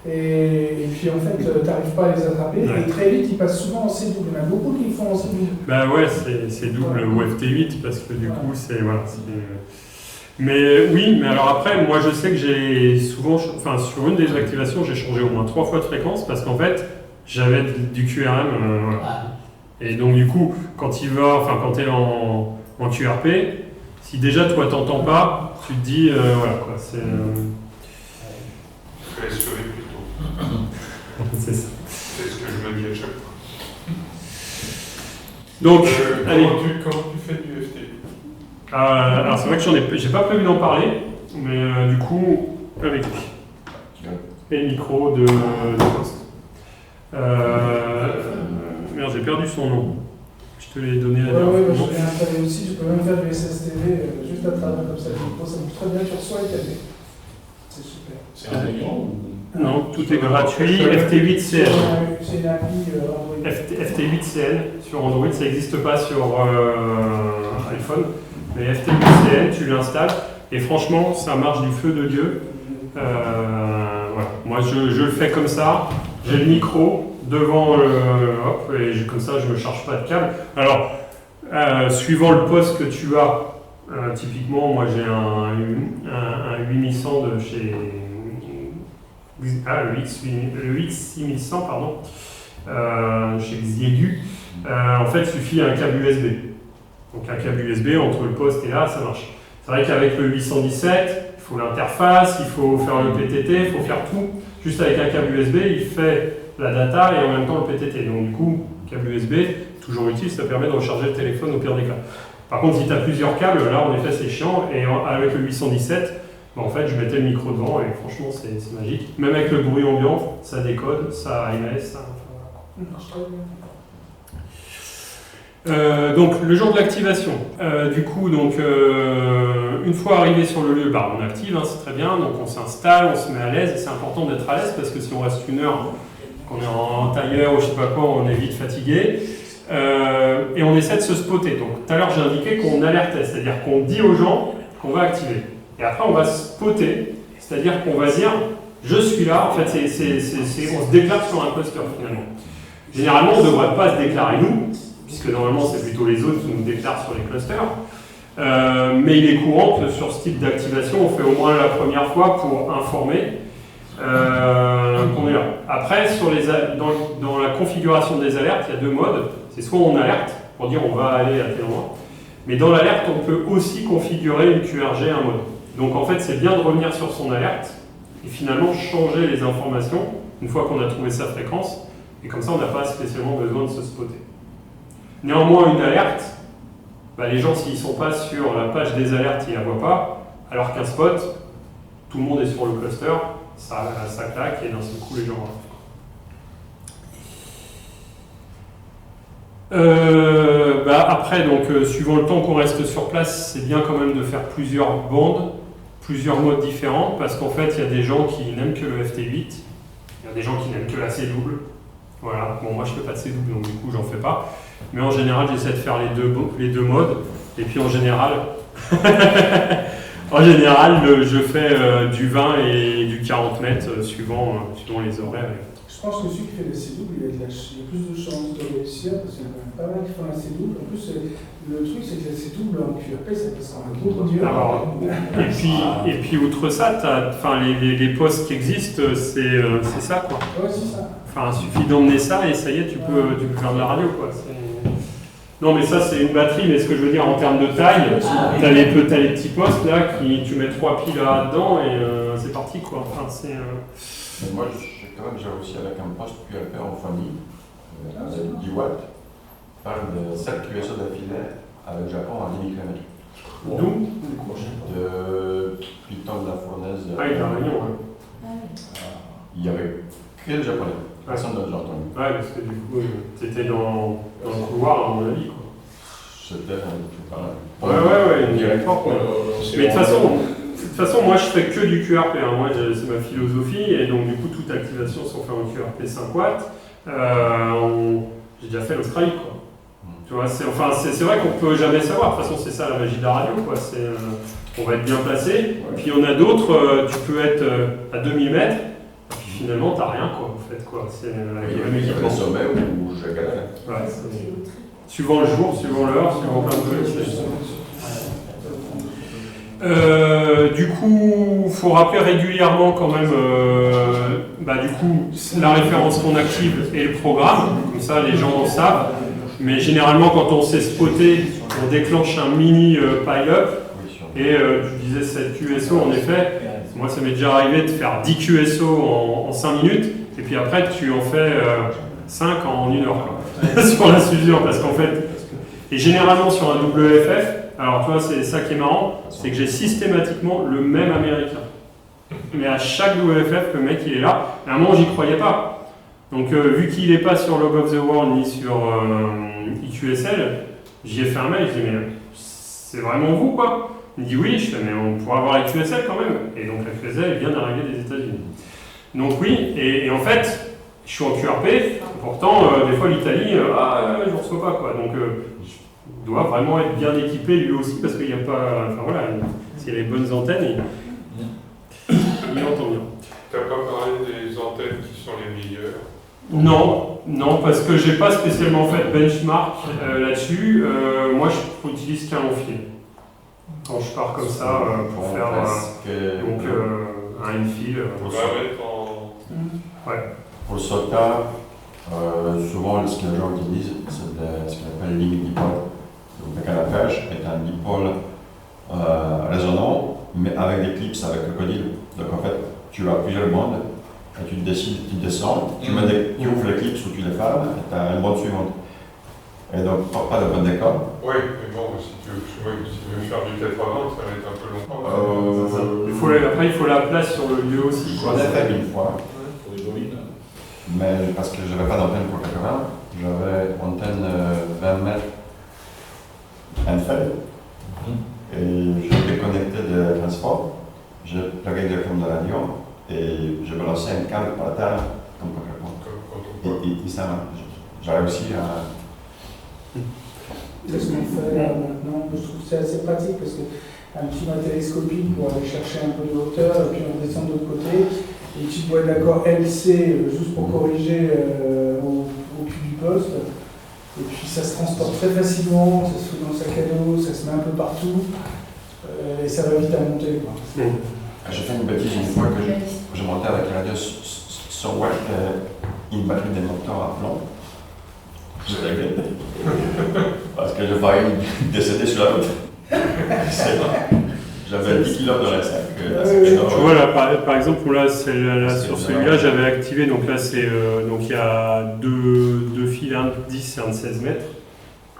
et puis en fait tu n'arrives pas à les attraper, et très vite ils passent souvent en C double, il y en a beaucoup qui font en C double. Bah ouais, c'est double ou FT8 parce que du coup c'est voilà. Mais oui, mais alors après, moi je sais que j'ai souvent, enfin sur une des activations, j'ai changé au moins 3 fois de fréquence parce qu'en fait, j'avais du QRM. Voilà. Et donc du coup, quand tu es en QRP, si déjà toi t'entends pas, tu te dis, voilà quoi, c'est... SEV plutôt. C'est ça. C'est ce que je me dis à chaque fois. Donc, allez. Comment tu fais du FT? Alors c'est vrai que j'ai pas prévu d'en parler, mais du coup, avec les micros de poste. Merde, j'ai perdu son nom. Je te l'ai donné la Ouais, dernière ouais, fois. je l'ai installé aussi, tu peux même faire du SSTV juste à travers comme ça, le micro, ça marche très bien, tu reçois les télé. C'est super. C'est un payant ou... Non, tout est gratuit. FT8CN. C'est une appli Android. FT8CN sur Android, ça n'existe pas sur iPhone. Mais FT8CN, tu l'installes et franchement, ça marche du feu de Dieu. Voilà. Moi, je le fais comme ça. J'ai le micro devant, hop, et comme ça, je ne me charge pas de câble. Alors, suivant le poste que tu as, typiquement, moi j'ai un 8100 de chez. Ah, le X6100, pardon, chez Xiegu. En fait, il suffit un câble USB. Donc, un câble USB entre le poste et là, ça marche. C'est vrai qu'avec le 817, il faut l'interface, il faut faire le PTT, il faut faire tout. Juste avec un câble USB, il fait la data et en même temps le PTT. Donc, du coup, câble USB, toujours utile, ça permet de recharger le téléphone au pire des cas. Par contre, si tu as plusieurs câbles, là, en effet, c'est chiant. Et avec le 817, en fait, je mettais le micro devant et franchement, c'est magique. Même avec le bruit ambiant, ça décode, ça AMS, ça... Donc, le jour de l'activation. Du coup, une fois arrivé sur le lieu, on active, c'est très bien. Donc, on s'installe, on se met à l'aise. Et c'est important d'être à l'aise parce que si on reste une heure, qu'on est en tailleur ou je sais pas quoi, on est vite fatigué. Et on essaie de se spotter. Donc, tout à l'heure, j'ai indiqué qu'on alertait, c'est-à-dire qu'on dit aux gens qu'on va activer. Et après, on va spotter, c'est-à-dire qu'on va dire je suis là. En fait, on se déclare sur un cluster finalement. Généralement, on ne devrait pas se déclarer nous, puisque normalement, c'est plutôt les autres qui nous déclarent sur les clusters. Mais il est courant que sur ce type d'activation, on fait au moins la première fois pour informer qu'on est là. Après, dans la configuration des alertes, il y a deux modes. C'est soit on alerte pour dire on va aller à tel endroit, mais dans l'alerte, on peut aussi configurer une QRG à un mode. Donc en fait, c'est bien de revenir sur son alerte et finalement changer les informations une fois qu'on a trouvé sa fréquence. Et comme ça, on n'a pas spécialement besoin de se spotter. Néanmoins, une alerte, les gens, s'ils ne sont pas sur la page des alertes, ils ne la voient pas. Alors qu'un spot, tout le monde est sur le cluster, ça claque et d'un seul coup, les gens après, suivant le temps qu'on reste sur place, c'est bien quand même de faire plusieurs bandes, plusieurs modes différents, parce qu'en fait, il y a des gens qui n'aiment que le FT8, il y a des gens qui n'aiment que la C double. Voilà, bon, moi je fais pas de C double, donc du coup, j'en fais pas. Mais en général, j'essaie de faire les deux modes, et puis en général, je fais du 20 et du 40 mètres suivant les horaires. Je pense que celui qui fait le C double, il a plus de chances de réussir parce qu'il y en a pas mal qui font la C double. En plus, le truc, c'est que la C double en QRP, ça passe quand même beaucoup mieux. Et puis, outre ça, les postes qui existent, c'est ça, quoi. Ouais, c'est ça. Enfin, il suffit d'emmener ça et ça y est, tu peux faire de la radio, quoi. Non, mais ça, c'est une batterie, mais ce que je veux dire en termes de taille, tu as les petits postes là, tu mets 3 piles là-dedans et c'est parti, quoi. Enfin, mais moi, j'ai réussi avec un poste QRP en famille, avec 10 watts, faire de 7 QSO d'affilée avec le Japon à 10 000 km. D'où De Python de la Fournaise. Ah, il y a un réunion, ouais. Il y avait que le japonais. Personne d'autre l'a entendu. Ouais, parce que du coup, t'étais dans le couloir, à mon avis, quoi. C'était Ouais, direct fort, quoi. Mais de toute façon, moi je fais que du QRP, moi c'est ma philosophie, et donc du coup toute activation sont faites en QRP 5 watts. J'ai déjà fait l'Australie, quoi. Tu vois, c'est vrai qu'on peut jamais savoir, de toute façon c'est ça la magie de la radio, quoi. On va être bien placé, et puis il y en a d'autres, tu peux être à 2000 mètres, et puis finalement t'as rien, quoi, en fait, quoi. C'est il y a le sommet où je galère. Ouais, suivant le jour, suivant l'heure, suivant plein de choses. Du coup, il faut rappeler régulièrement quand même la référence qu'on active et le programme, comme ça les gens savent. Mais généralement, quand on sait spotter, on déclenche un mini pile-up. Et tu disais 7 QSO, en effet. Moi, ça m'est déjà arrivé de faire 10 QSO en 5 minutes. Et puis après, tu en fais 5 en 1 heure, quoi. Sur la suivante. Parce qu'en fait, et généralement sur un WFF, alors tu vois, c'est ça qui est marrant, c'est que j'ai systématiquement le même américain. Mais à chaque WFF, le mec il est là. Et à un moment, j'y croyais pas. Donc vu qu'il n'est pas sur Log of the World ni sur IQSL, j'y ai fait un mail, je dis mais c'est vraiment vous quoi? Il me dit oui, je fais mais on pourra avoir IQSL quand même. Et donc la QSL vient d'arriver des États-Unis. Donc oui, et en fait, je suis en QRP, pourtant des fois l'Italie, je ne reçois pas quoi. Donc il doit vraiment être bien équipé lui aussi parce qu'il n'y a pas. Enfin voilà, s'il y a les bonnes antennes, il entend bien. Tu n'as pas parlé des antennes qui sont les meilleures? Non, parce que j'ai pas spécialement fait de benchmark là-dessus. Moi, je n'utilise qu'un long-fil. Quand je pars comme ça pour faire un in-fil. On va mettre en... Ouais. Pour le SOTA, souvent ce que les gens utilisent, c'est ce qu'on appelle ligne dipôle. Donc le canne à pêche est un dipôle résonnant, mais avec des clips avec le codile. Donc en fait, tu as plusieurs bandes, et tu décides, tu descends, tu ouvres les clips ou tu les fermes, et tu as une bande suivante. Et donc, pas de bande d'écart. Oui, mais bon, si tu veux faire du 80, ça va être un peu long. Après, il faut la place sur le lieu aussi. J'en ai fait une fois. Pour les bobines. Mais parce que je n'avais pas d'antenne pour 80, j'avais une antenne 20 mètres Enfeld. Et je déconnectais de transport, je pluguais directement de la radio et je balançais un câble par terre comme Pokémon. Et ça marche. J'ai réussi à. C'est ce qu'on fait là maintenant. Je trouve que c'est assez pratique parce qu'un petit matériel télescopique pour aller chercher un peu de hauteur et puis on descend de l'autre côté. Et tu bois d'accord LC juste pour corriger au cul du poste. Et puis ça se transporte très facilement, ça se fout dans le sac à dos, ça se met un peu partout. Et ça va vite à monter. J'ai fait une bêtise une fois que je montais avec la radio 100 watts une batterie d'émetteur à plomb. Je l'ai parce que je failli décéder sur la route. J'avais 10 kg de la sac. Tu vois là par exemple là, sur celui-là j'avais activé, donc là c'est donc il y a deux fils, un de 10 et un de 16 mètres.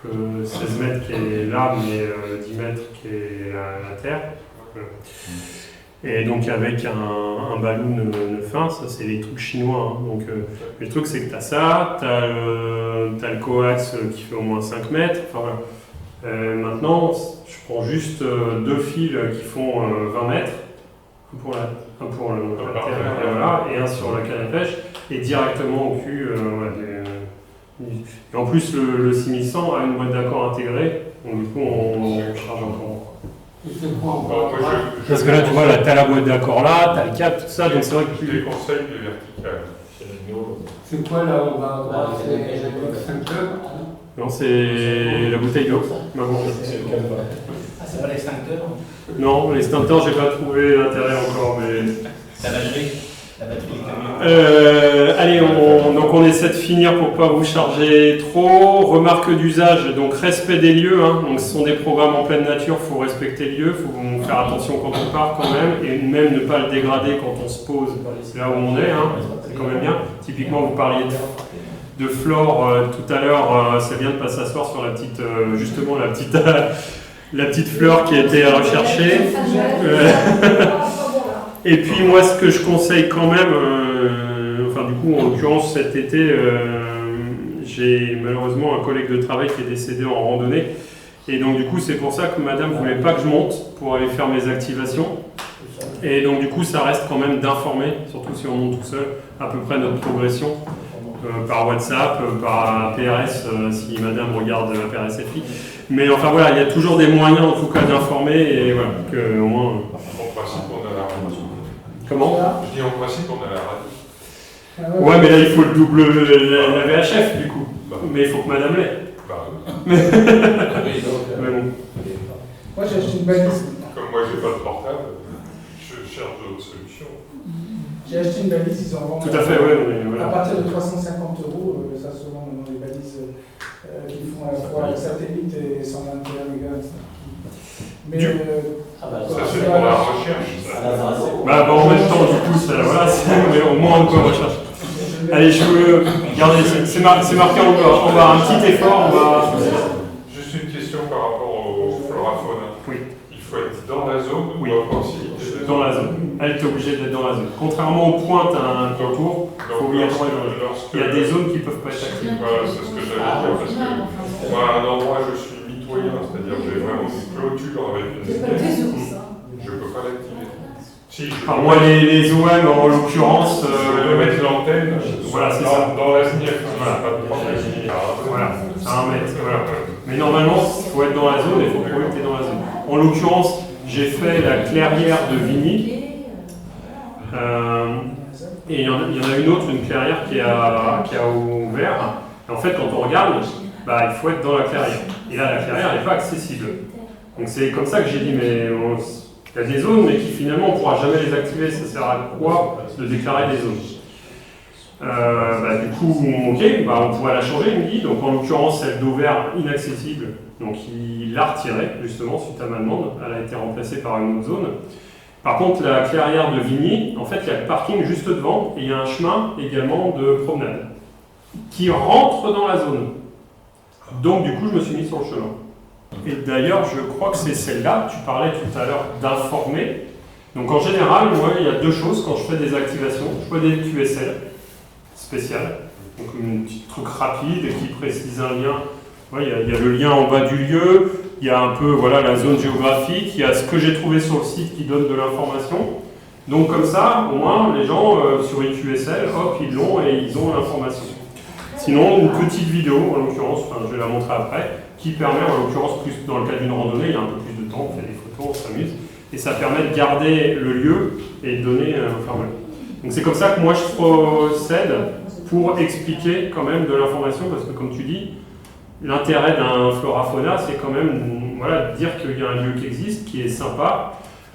16 mètres qui est là mais 10 mètres qui est à la terre. Et donc avec un ballon fin, ça c'est les trucs chinois. Hein. Donc le truc c'est que tu as ça, tu as le coax qui fait au moins 5 mètres. Enfin, voilà. Maintenant, je prends juste deux fils qui font 20 mètres, un pour la terre voilà, et un sur la canne à pêche, et directement au cul. Et en plus, le 6100 a une boîte d'accord intégrée, donc du coup on charge encore. Parce que là, tu vois, tu as la boîte d'accord là, tu as le câble, tout ça, donc c'est vrai que tu déconseilles les verticales. C'est quoi là? On va avoir l'extincteur? Non, c'est la bouteille d'eau. C'est pas l'extincteur? Non, l'extincteur, j'ai pas trouvé l'intérêt encore, mais. La batterie du camion. Allez, donc on essaie de finir pour pas vous charger trop. Remarque d'usage, donc respect des lieux. Hein. Donc ce sont des programmes en pleine nature, il faut respecter les lieux, il faut faire attention quand on part quand même, et même ne pas le dégrader quand on se pose là où on est. Hein. C'est quand même bien. Typiquement, vous parliez de Flore tout à l'heure, c'est bien de pas s'asseoir sur la petite, justement la petite fleur qui a été recherchée. Et puis moi, ce que je conseille quand même, du coup, en l'occurrence cet été, j'ai malheureusement un collègue de travail qui est décédé en randonnée. Et donc du coup, c'est pour ça que madame ne voulait pas que je monte pour aller faire mes activations. Et donc du coup, ça reste quand même d'informer, surtout si on monte tout seul, à peu près notre progression. Par WhatsApp, par PRS, si madame regarde la PRS FI. Mais enfin voilà, il y a toujours des moyens en tout cas d'informer et voilà, que au moins... En principe, on a la radio. Comment? Je dis en principe, on a la radio. Ouais, mais là il faut le double, la VHF du coup. Mais il faut que madame l'ait. Mais bon. Moi j'ai acheté une balise. Comme moi j'ai pas de portable, je cherche d'autres solutions. J'ai acheté une balise, ils en vendent. Tout à fait, ouais. Voilà. À partir de 350 €, ça se vend dans les balises qui font à la fois le satellite et 121 mégas. Mais ça c'est pour la recherche. En même temps, du coup, ça, voilà, mais au moins on peut rechercher. Allez, je veux garder, c'est marqué encore. On va un petit effort, on va. Juste une question par rapport au florafaune. Oui. Il faut être dans la zone ou Oui. à proximité? Dans la zone. Elle est obligée d'être dans la zone. Contrairement aux points, tu as un contour, il faut obligatoirement. lorsque- Il y a des zones qui ne peuvent pas être activées. Voilà, c'est ce que j'allais dire, parce que moi, à un endroit, je suis mitoyen, c'est-à-dire que j'ai vraiment une clôture avec une C'est pas des vignette, ours, hein. je ne peux pas l'activer. Si, je Enfin, moi, les OM, en l'occurrence, je vais mettre l'antenne voilà, c'est ça. dans la SNIF, Voilà. pas de problème. Voilà, c'est à 1 mètre. Voilà. Mais normalement, il faut être dans la zone et il faut prouver que tu es dans la zone. En l'occurrence, j'ai fait la clairière de Vigny. Et il y en a une autre, une clairière qui a ouvert. Et en fait, quand on regarde, bah, il faut être dans la clairière. Et là, la clairière n'est pas accessible. Donc c'est comme ça que j'ai dit, mais il y a des zones, mais qui finalement on ne pourra jamais les activer. Ça sert à quoi de déclarer des zones? Du coup, ok, bah, on pourrait la changer, il me dit. Donc en l'occurrence, celle d'Auvert, inaccessible. Donc il l'a retirée, justement, suite à ma demande. Elle a été remplacée par une autre zone. Par contre, la clairière de Vigny, en fait, il y a le parking juste devant et il y a un chemin également de promenade qui rentre dans la zone. Donc, du coup, je me suis mis sur le chemin. Et d'ailleurs, je crois que c'est celle-là, tu parlais tout à l'heure d'informer. Donc, en général, moi, il y a deux choses quand je fais des activations. Je fais des QSL spéciales, donc un petit truc rapide qui précise un lien. Ouais, il y a le lien en bas du lieu. Il y a un peu voilà, la zone géographique, il y a ce que j'ai trouvé sur le site qui donne de l'information. Donc comme ça, au moins, les gens sur IQSL, hop, ils l'ont et ils ont l'information. Sinon, une petite vidéo, en l'occurrence, je vais la montrer après, qui permet, en l'occurrence, plus dans le cas d'une randonnée, il y a un peu plus de temps, on fait des photos, on s'amuse, et ça permet de garder le lieu et de donner l'information. Donc c'est comme ça que moi je procède pour expliquer quand même de l'information, parce que comme tu dis, l'intérêt d'un Flora-Fauna, c'est quand même voilà, de dire qu'il y a un lieu qui existe, qui est sympa.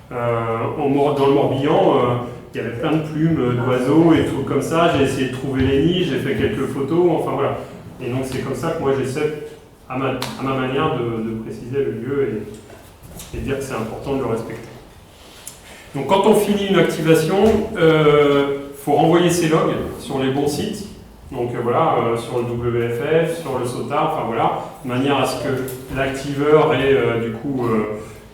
Dans le Morbihan, il y avait plein de plumes d'oiseaux et tout comme ça. J'ai essayé de trouver les nids, j'ai fait quelques photos, enfin voilà. Et donc c'est comme ça que moi j'essaie, à ma manière, de préciser le lieu et dire que c'est important de le respecter. Donc quand on finit une activation, faut renvoyer ses logs sur les bons sites. Donc sur le WFF, sur le SOTA, enfin voilà, de manière à ce que l'activeur et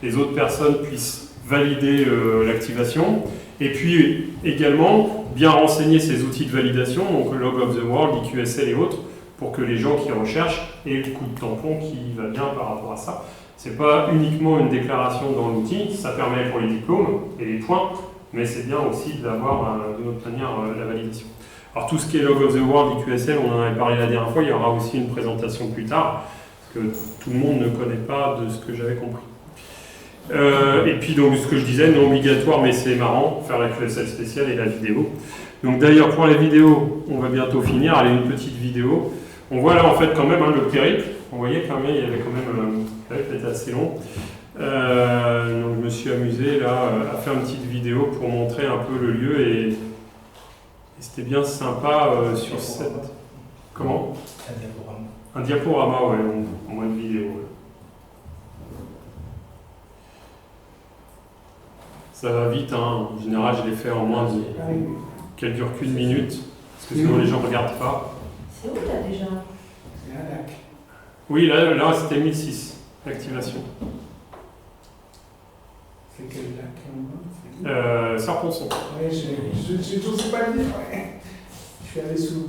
les autres personnes puissent valider l'activation. Et puis également, bien renseigner ces outils de validation, donc Log of the World, IQSL et autres, pour que les gens qui recherchent aient le coup de tampon qui va bien par rapport à ça. C'est pas uniquement une déclaration dans l'outil, ça permet pour les diplômes et les points, mais c'est bien aussi d'avoir d'une autre manière la validation. Alors tout ce qui est Log of the World, IQSL, on en avait parlé la dernière fois, il y aura aussi une présentation plus tard, parce que tout le monde ne connaît pas de ce que j'avais compris. Et puis donc ce que je disais, non obligatoire, mais c'est marrant, faire la QSL spéciale et la vidéo. Donc d'ailleurs pour la vidéo, on va bientôt finir, allez une petite vidéo. On voit là en fait quand même le périple, vous voyez quand même, il y avait quand même, le périple était assez long. Donc je me suis amusé là à faire une petite vidéo pour montrer un peu le lieu et c'était bien sympa sur cette... Comment ? Un diaporama, ouais, en mode vidéo. Ouais. Ça va vite, hein. En général je l'ai fait en moins de... qu'elle dure qu'une minute, parce que sinon les gens ne regardent pas. C'est où là déjà? C'est un lac. Oui, là c'était 1006, l'activation. C'est quel lac? Sarponçon. Oui, je ne sais pas le dire. Ouais. Je suis allé souvent.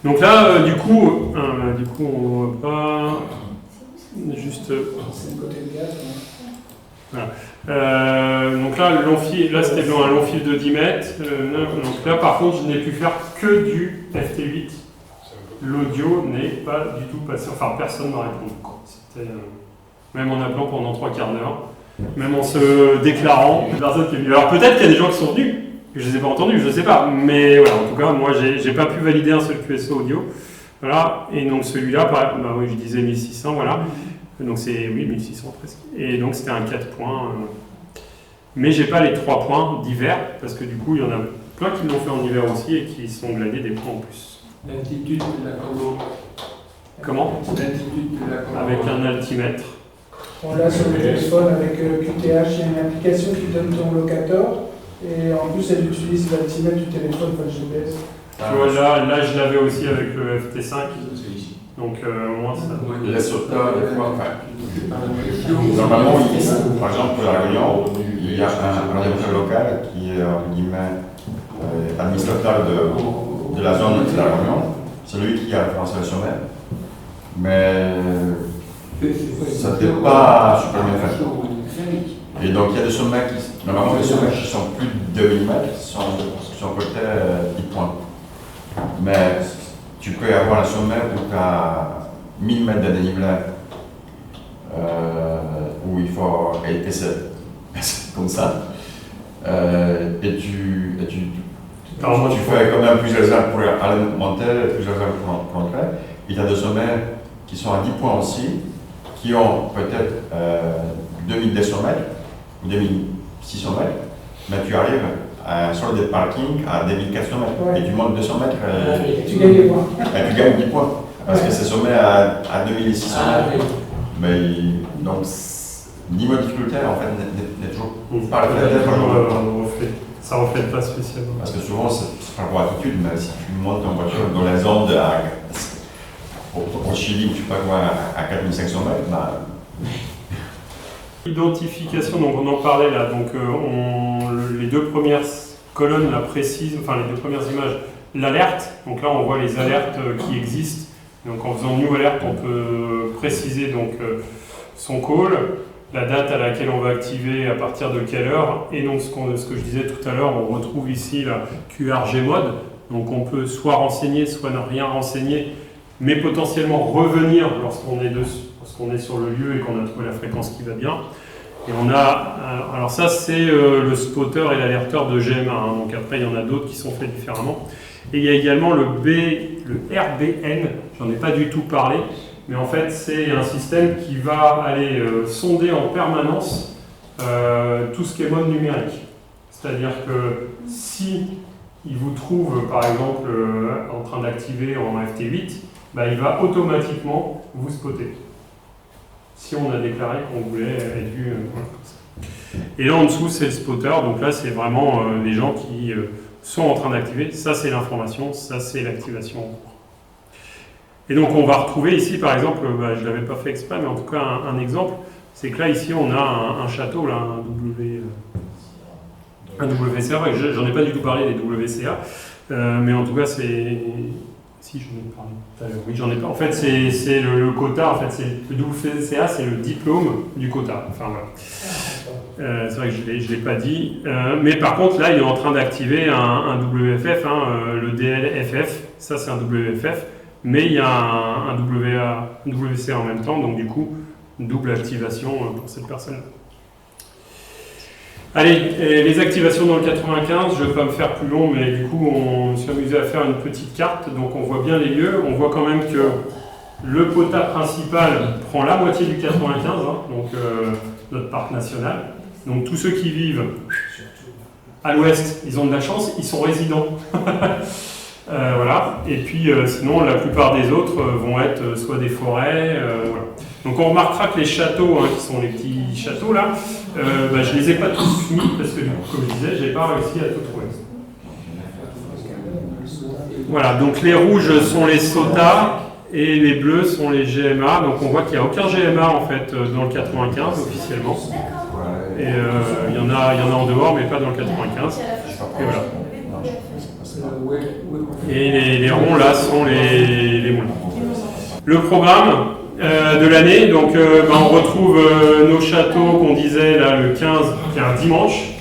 Donc là, du coup, on va pas... Juste... C'est le côté de gaz. Voilà. Donc là c'était blanc, un long fil de 10 mètres. Donc là, par contre, je n'ai pu faire que du FT8. L'audio n'est pas du tout passé. Enfin, personne m'a répondu. C'était même en appelant pendant 3 quarts d'heure, même en se déclarant, personne qui est venu. Alors peut-être qu'il y a des gens qui sont venus, que je ne les ai pas entendus, je ne sais pas. Mais voilà, en tout cas, moi, j'ai pas pu valider un seul QSO audio. Voilà. Et donc celui-là, oui, je disais 1600, voilà. Donc c'est, 1600 presque. Et donc c'était un 4 points. Mais j'ai pas les 3 points d'hiver, parce que du coup, il y en a plein qui l'ont fait en hiver aussi et qui sont glanés des points en plus. L'altitude de la Congo. Comment ? L'altitude de la Congo. Avec un altimètre. On l'a sur le téléphone avec QTH, il y a une application qui donne ton locator, et en plus elle utilise l'altimètre du téléphone, pas le GPS. Tu vois, là je l'avais aussi avec le FT5. C'est ici. Donc moi ça. Il est sur tard, des fois, normalement, par exemple, pour la Réunion, il y a un radiateur local qui est, entre guillemets, administrateur de la zone de la Réunion, c'est lui qui a référencé le sommet. Mais ça n'était pas super bien fait. Et donc il y a des sommets qui, normalement les sommets qui sont plus de 2000 mètres sont peut-être 10 points. Mais tu peux avoir un sommet où tu as 1000 mètres de dénivelé, où il faut, et c'est comme ça, et tu fais quand même plusieurs heures pour aller monter, plusieurs heures pour entrer. Il y a des sommets qui sont à 10 points aussi, qui ont peut-être 2200 mètres ou 2600 mètres, mais tu arrives sur des parkings à 2400 mètres, Ouais. et tu montes 200 mètres Et tu gagnes des points. et tu gagnes 10 points. Parce que c'est sommet à 2600 mètres. Mais donc, niveau difficulté, en fait, n'est toujours pas reflété. Ça ne reflète pas spécialement. Parce que souvent, c'est par rapport à l'attitude, mais si tu montes en voiture dans la zone au Chili, je sais pas quoi, à 4500 mètres, bah, Identification, donc on en parlait là, donc les deux premières colonnes la précisent, enfin les deux premières images, l'alerte, donc là on voit les alertes qui existent, donc en faisant New Alert on peut préciser donc son call, la date à laquelle on va activer, à partir de quelle heure, et donc ce que je disais tout à l'heure, on retrouve ici la QRG mode, donc on peut soit renseigner, soit ne rien renseigner, mais potentiellement revenir lorsqu'on est sur le lieu et qu'on a trouvé la fréquence qui va bien. Et on a, alors ça c'est le spotter et l'alerteur de GMA, hein, donc après il y en a d'autres qui sont faits différemment. Et il y a également le RBN, j'en ai pas du tout parlé, mais en fait c'est un système qui va aller sonder en permanence tout ce qui est mode numérique. C'est-à-dire que si il vous trouve par exemple en train d'activer en FT8, bah, il va automatiquement vous spotter. Si on a déclaré qu'on voulait être vu comme ça. Et là en dessous c'est le spotter, donc là c'est vraiment les gens qui sont en train d'activer, ça c'est l'information, ça c'est l'activation en cours. Et donc on va retrouver ici par exemple, je ne l'avais pas fait exprès, mais en tout cas un exemple, c'est que là ici on a un château, là, un WCA, j'en ai pas du tout parlé des WCA, mais en tout cas c'est... Si, j'en ai parlé tout à l'heure. Oui, j'en ai pas. En fait, c'est le quota. En fait, c'est le WCA, c'est le diplôme du quota. Enfin, voilà. C'est vrai que je l'ai pas dit. Mais par contre, là, il est en train d'activer un WFF, le DLFF. Ça, c'est un WFF. Mais il y a un WCA en même temps. Donc, du coup, double activation pour cette personne-là. Allez, les activations dans le 95, je ne vais pas me faire plus long, mais du coup, on s'est amusé à faire une petite carte, donc on voit bien les lieux. On voit quand même que le quota principal prend la moitié du 95, donc notre parc national. Donc tous ceux qui vivent à l'ouest, ils ont de la chance, ils sont résidents. Voilà. Et puis sinon, la plupart des autres vont être soit des forêts, voilà. Donc on remarquera que les châteaux, qui sont les petits châteaux là, je les ai pas tous mis parce que du coup, comme je disais, j'ai pas réussi à tout trouver. Voilà, donc les rouges sont les SOTA et les bleus sont les GMA. Donc on voit qu'il n'y a aucun GMA en fait dans le 95 officiellement. Et il y en a en dehors, mais pas dans le 95. Et voilà. Et les ronds là sont les moulins. Le programme de l'année, donc on retrouve nos châteaux qu'on disait là le 15, qui est un dimanche,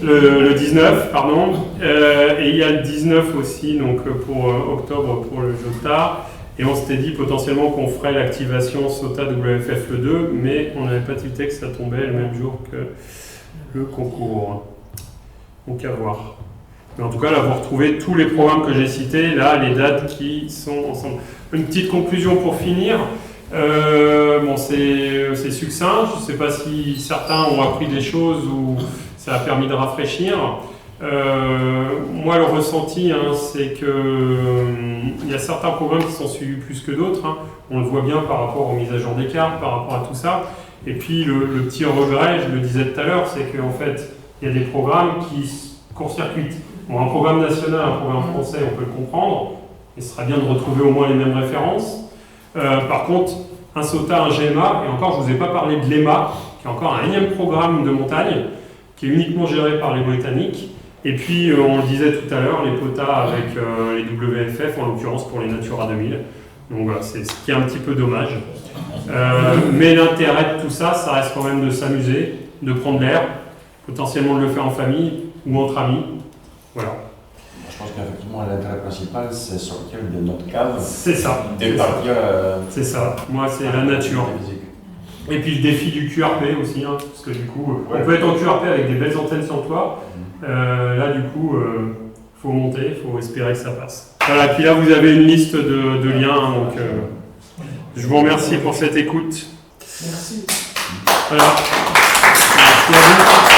le 19, pardon, et il y a le 19 aussi, donc pour octobre pour le Jota, et on s'était dit potentiellement qu'on ferait l'activation SOTA WFF le 2, mais on n'avait pas tilté que ça tombait le même jour que le concours. Donc à voir. Mais en tout cas, là, vous retrouvez tous les programmes que j'ai cités, là, les dates qui sont ensemble. Une petite conclusion pour finir. C'est succinct. Je ne sais pas si certains ont appris des choses ou ça a permis de rafraîchir. Moi, le ressenti, c'est qu'il y a certains programmes qui sont suivis plus que d'autres. On le voit bien par rapport aux mises à jour des cartes, par rapport à tout ça. Et puis, le petit regret, je le disais tout à l'heure, c'est qu'en fait, il y a des programmes qui court-circuitent. Bon, un programme national, un programme français, on peut le comprendre, et ce serait bien de retrouver au moins les mêmes références. Par contre, un SOTA, un GMA, et encore, je ne vous ai pas parlé de l'EMA, qui est encore un énième programme de montagne, qui est uniquement géré par les Britanniques, Et puis, on le disait tout à l'heure, les potas avec les WFF, en l'occurrence pour les Natura 2000. Donc voilà, c'est ce qui est un petit peu dommage. Mais l'intérêt de tout ça, ça reste quand même de s'amuser, de prendre l'air, potentiellement de le faire en famille ou entre amis. Voilà. Je pense qu'effectivement, l'intérêt principal, c'est sortir de notre cadre. C'est ça. Et partir. C'est ça. Moi, c'est la nature. Et puis le défi du QRP aussi, hein, parce que du coup, on peut être en QRP avec des belles antennes sur le toit. Là, du coup, faut monter, il faut espérer que ça passe. Voilà, puis là, vous avez une liste de liens, hein, donc je vous remercie pour cette écoute. Merci. Voilà. Merci à vous.